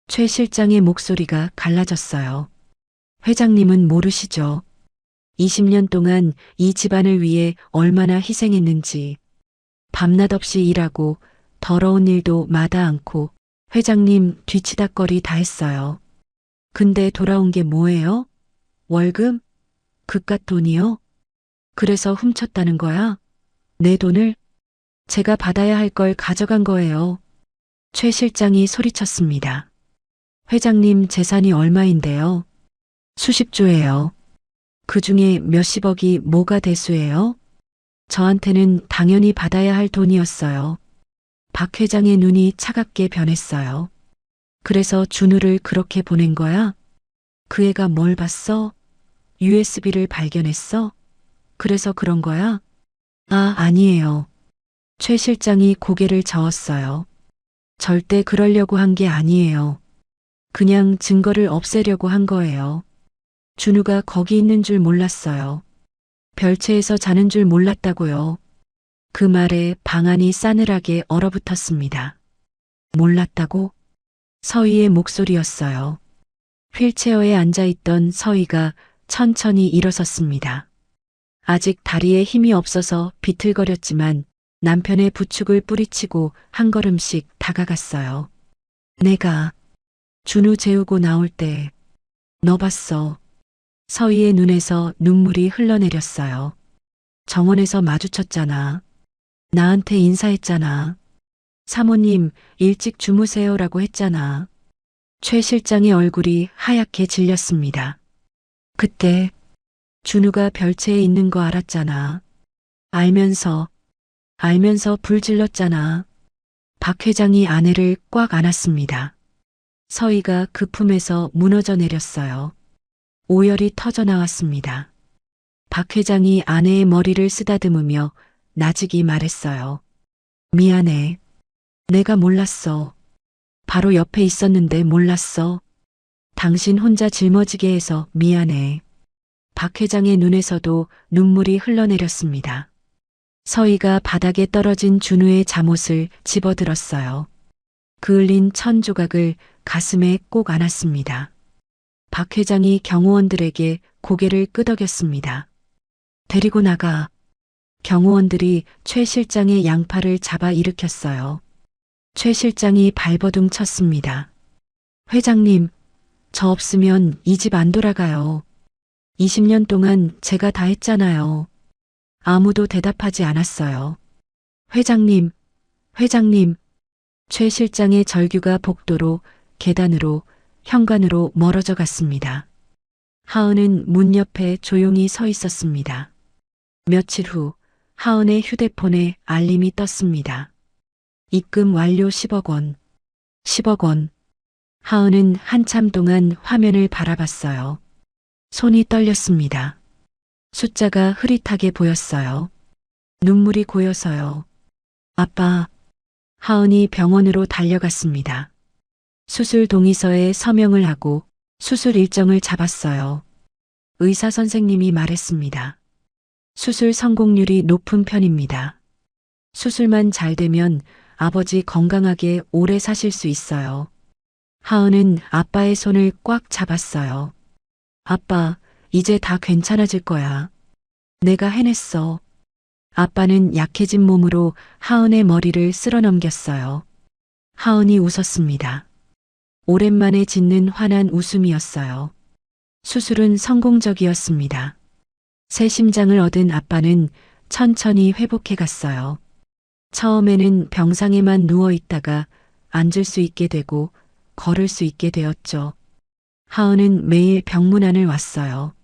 S2: 최 실장의 목소리가 갈라졌어요. 회장님은 모르시죠? 20년 동안 이 집안을 위해 얼마나 희생했는지. 밤낮 없이 일하고 더러운 일도 마다 않고 회장님 뒤치다꺼리 다 했어요. 근데 돌아온 게 뭐예요? 월급? 그깟 돈이요? 그래서 훔쳤다는 거야? 내 돈을? 제가 받아야 할 걸 가져간 거예요. 최 실장이 소리쳤습니다. 회장님 재산이 얼마인데요? 수십조예요. 그 중에 몇십억이 뭐가 대수예요? 저한테는 당연히 받아야 할 돈이었어요. 박 회장의 눈이 차갑게 변했어요. 그래서 준우를 그렇게 보낸 거야? 그 애가 뭘 봤어? USB를 발견했어? 그래서 그런 거야? 아, 아니에요. 최 실장이 고개를 저었어요. 절대 그러려고 한 게 아니에요. 그냥 증거를 없애려고 한 거예요. 준우가 거기 있는 줄 몰랐어요. 별채에서 자는 줄 몰랐다고요. 그 말에 방안이 싸늘하게 얼어붙었습니다. 몰랐다고? 서희의 목소리였어요. 휠체어에 앉아있던 서희가 천천히 일어섰습니다. 아직 다리에 힘이 없어서 비틀거렸지만 남편의 부축을 뿌리치고 한 걸음씩 다가갔어요. 내가 준우 재우고 나올 때 너 봤어. 서희의 눈에서 눈물이 흘러내렸어요. 정원에서 마주쳤잖아. 나한테 인사했잖아. 사모님, 일찍 주무세요라고 했잖아. 최 실장의 얼굴이 하얗게 질렸습니다. 그때 준우가 별채에 있는 거 알았잖아. 알면서 불 질렀잖아. 박 회장이 아내를 꽉 안았습니다. 서희가 그 품에서 무너져 내렸어요. 오열이 터져 나왔습니다. 박 회장이 아내의 머리를 쓰다듬으며 나직이 말했어요. 미안해. 내가 몰랐어. 바로 옆에 있었는데 몰랐어. 당신 혼자 짊어지게 해서 미안해. 박 회장의 눈에서도 눈물이 흘러내렸습니다. 서희가 바닥에 떨어진 준우의 잠옷을 집어들었어요. 그을린 천 조각을 가슴에 꼭 안았습니다. 박 회장이 경호원들에게 고개를 끄덕였습니다. 데리고 나가. 경호원들이 최 실장의 양팔을 잡아 일으켰어요. 최 실장이 발버둥 쳤습니다. 회장님, 저 없으면 이 집 안 돌아가요. 20년 동안 제가 다 했잖아요. 아무도 대답하지 않았어요. 회장님, 최 실장의 절규가 복도로, 계단으로, 현관으로 멀어져 갔습니다. 하은은 문 옆에 조용히 서 있었습니다. 며칠 후 하은의 휴대폰에 알림이 떴습니다. 입금 완료 10억 원. 10억 원. 하은은 한참 동안 화면을 바라봤어요. 손이 떨렸습니다. 숫자가 흐릿하게 보였어요. 눈물이 고여서요. 아빠. 하은이 병원으로 달려갔습니다. 수술 동의서에 서명을 하고 수술 일정을 잡았어요. 의사 선생님이 말했습니다. 수술 성공률이 높은 편입니다. 수술만 잘 되면 아버지 건강하게 오래 사실 수 있어요. 하은은 아빠의 손을 꽉 잡았어요. 아빠, 이제 다 괜찮아질 거야. 내가 해냈어. 아빠는 약해진 몸으로 하은의 머리를 쓸어 넘겼어요. 하은이 웃었습니다. 오랜만에 짓는 환한 웃음이었어요. 수술은 성공적이었습니다. 새 심장을 얻은 아빠는 천천히 회복해 갔어요. 처음에는 병상에만 누워 있다가 앉을 수 있게 되고 걸을 수 있게 되었죠. 하은은 매일 병문안을 왔어요.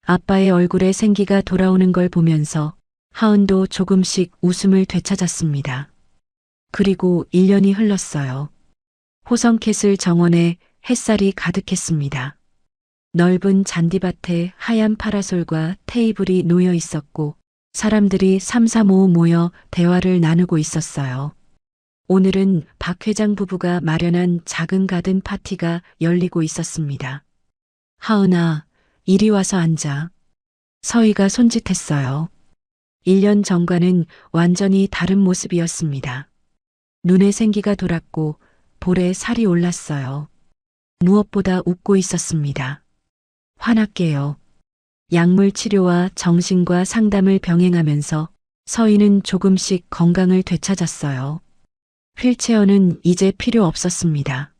S2: 아빠의 얼굴에 생기가 돌아오는 걸 보면서 하은도 조금씩 웃음을 되찾았습니다. 그리고 1년이 흘렀어요. 호성캐슬 정원에 햇살이 가득했습니다. 넓은 잔디밭에 하얀 파라솔과 테이블이 놓여 있었고 사람들이 삼삼오오 모여 대화를 나누고 있었어요. 오늘은 박 회장 부부가 마련한 작은 가든 파티가 열리고 있었습니다. 하은아, 이리 와서 앉아. 서희가 손짓했어요. 1년 전과는 완전히 다른 모습이었습니다. 눈에 생기가 돌았고 볼에 살이 올랐어요. 무엇보다 웃고 있었습니다. 화났게요. 약물 치료와 정신과 상담을 병행하면서 서희는 조금씩 건강을 되찾았어요. 휠체어는 이제 필요 없었습니다.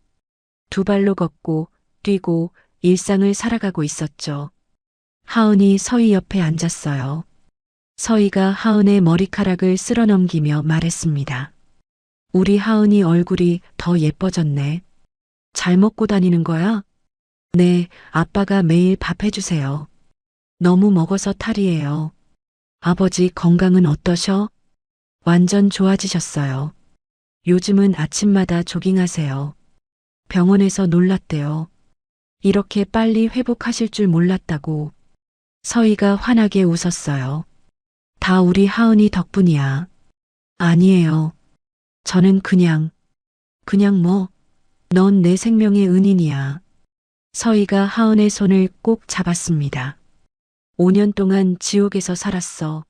S2: 두 발로 걷고 뛰고 일상을 살아가고 있었죠. 하은이 서희 옆에 앉았어요. 서희가 하은의 머리카락을 쓸어넘기며 말했습니다. 우리 하은이 얼굴이 더 예뻐졌네. 잘 먹고 다니는 거야? 네, 아빠가 매일 밥 해주세요. 너무 먹어서 탈이에요. 아버지 건강은 어떠셔? 완전 좋아지셨어요. 요즘은 아침마다 조깅하세요. 병원에서 놀랐대요. 이렇게 빨리 회복하실 줄 몰랐다고. 서희가 환하게 웃었어요. 다 우리 하은이 덕분이야. 아니에요. 저는 그냥 뭐, 넌 내 생명의 은인이야. 서희가 하은의 손을 꼭 잡았습니다. 5년 동안 지옥에서 살았어.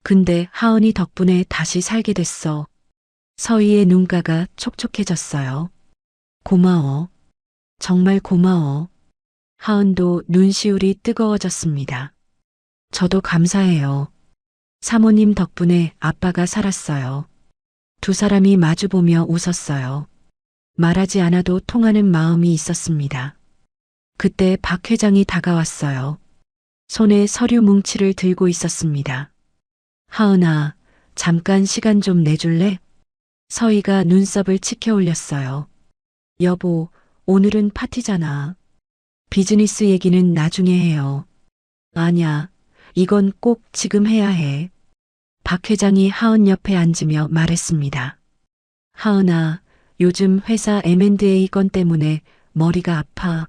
S2: 근데 하은이 덕분에 다시 살게 됐어. 서희의 눈가가 촉촉해졌어요. 고마워. 정말 고마워. 하은도 눈시울이 뜨거워졌습니다. 저도 감사해요. 사모님 덕분에 아빠가 살았어요. 두 사람이 마주보며 웃었어요. 말하지 않아도 통하는 마음이 있었습니다. 그때 박 회장이 다가왔어요. 손에 서류 뭉치를 들고 있었습니다. 하은아, 잠깐 시간 좀 내줄래? 서희가 눈썹을 치켜 올렸어요. 여보, 오늘은 파티잖아. 비즈니스 얘기는 나중에 해요. 아냐, 이건 꼭 지금 해야 해. 박 회장이 하은 옆에 앉으며 말했습니다. 하은아, 요즘 회사 M&A 건 때문에 머리가 아파.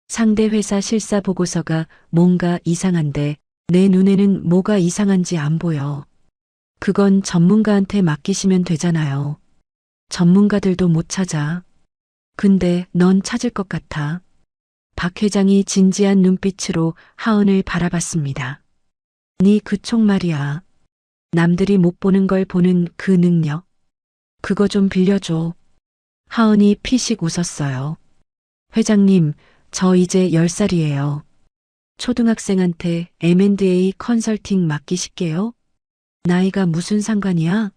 S2: 상대 회사 실사 보고서가 뭔가 이상한데 내 눈에는 뭐가 이상한지 안 보여. 그건 전문가한테 맡기시면 되잖아요. 전문가들도 못 찾아. 근데 넌 찾을 것 같아. 박 회장이 진지한 눈빛으로 하은을 바라봤습니다. 네 그쪽 말이야. 남들이 못 보는 걸 보는 그 능력. 그거 좀 빌려줘. 하은이 피식 웃었어요. 회장님, 저 이제 10살이에요. 초등학생한테 M&A 컨설팅 맡기실게요. 나이가 무슨 상관이야?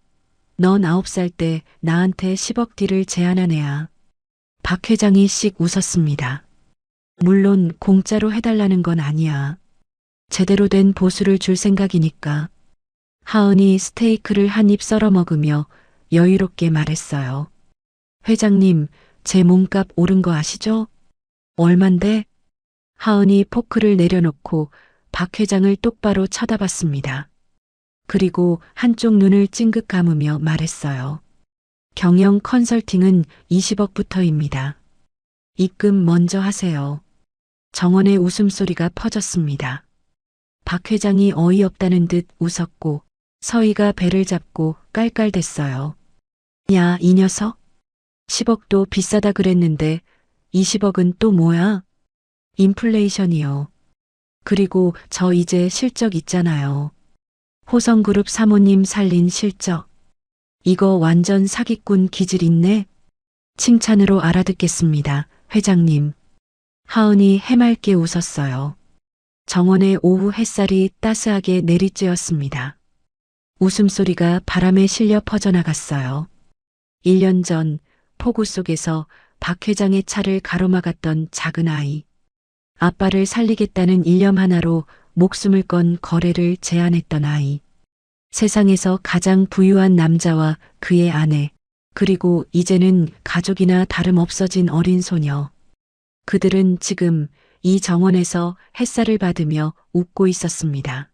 S2: 넌 9살 때 나한테 10억 딜을 제안한 애야. 박 회장이 씩 웃었습니다. 물론 공짜로 해달라는 건 아니야. 제대로 된 보수를 줄 생각이니까. 하은이 스테이크를 한 입 썰어 먹으며 여유롭게 말했어요. 회장님, 제 몸값 오른 거 아시죠? 얼만데? 하은이 포크를 내려놓고 박 회장을 똑바로 쳐다봤습니다. 그리고 한쪽 눈을 찡긋 감으며 말했어요. 경영 컨설팅은 20억부터입니다. 입금 먼저 하세요. 정원의 웃음소리가 퍼졌습니다. 박 회장이 어이없다는 듯 웃었고 서희가 배를 잡고 깔깔댔어요. 야, 이 녀석? 10억도 비싸다 그랬는데 20억은 또 뭐야? 인플레이션이요. 그리고 저 이제 실적 있잖아요. 호성그룹 사모님 살린 실적. 이거 완전 사기꾼 기질 있네. 칭찬으로 알아듣겠습니다, 회장님. 하은이 해맑게 웃었어요. 정원의 오후 햇살이 따스하게 내리쬐었습니다. 웃음소리가 바람에 실려 퍼져나갔어요. 1년 전 폭우 속에서 박 회장의 차를 가로막았던 작은 아이. 아빠를 살리겠다는 일념 하나로 목숨을 건 거래를 제안했던 아이. 세상에서 가장 부유한 남자와 그의 아내, 그리고 이제는 가족이나 다름없어진 어린 소녀. 그들은 지금 이 정원에서 햇살을 받으며 웃고 있었습니다.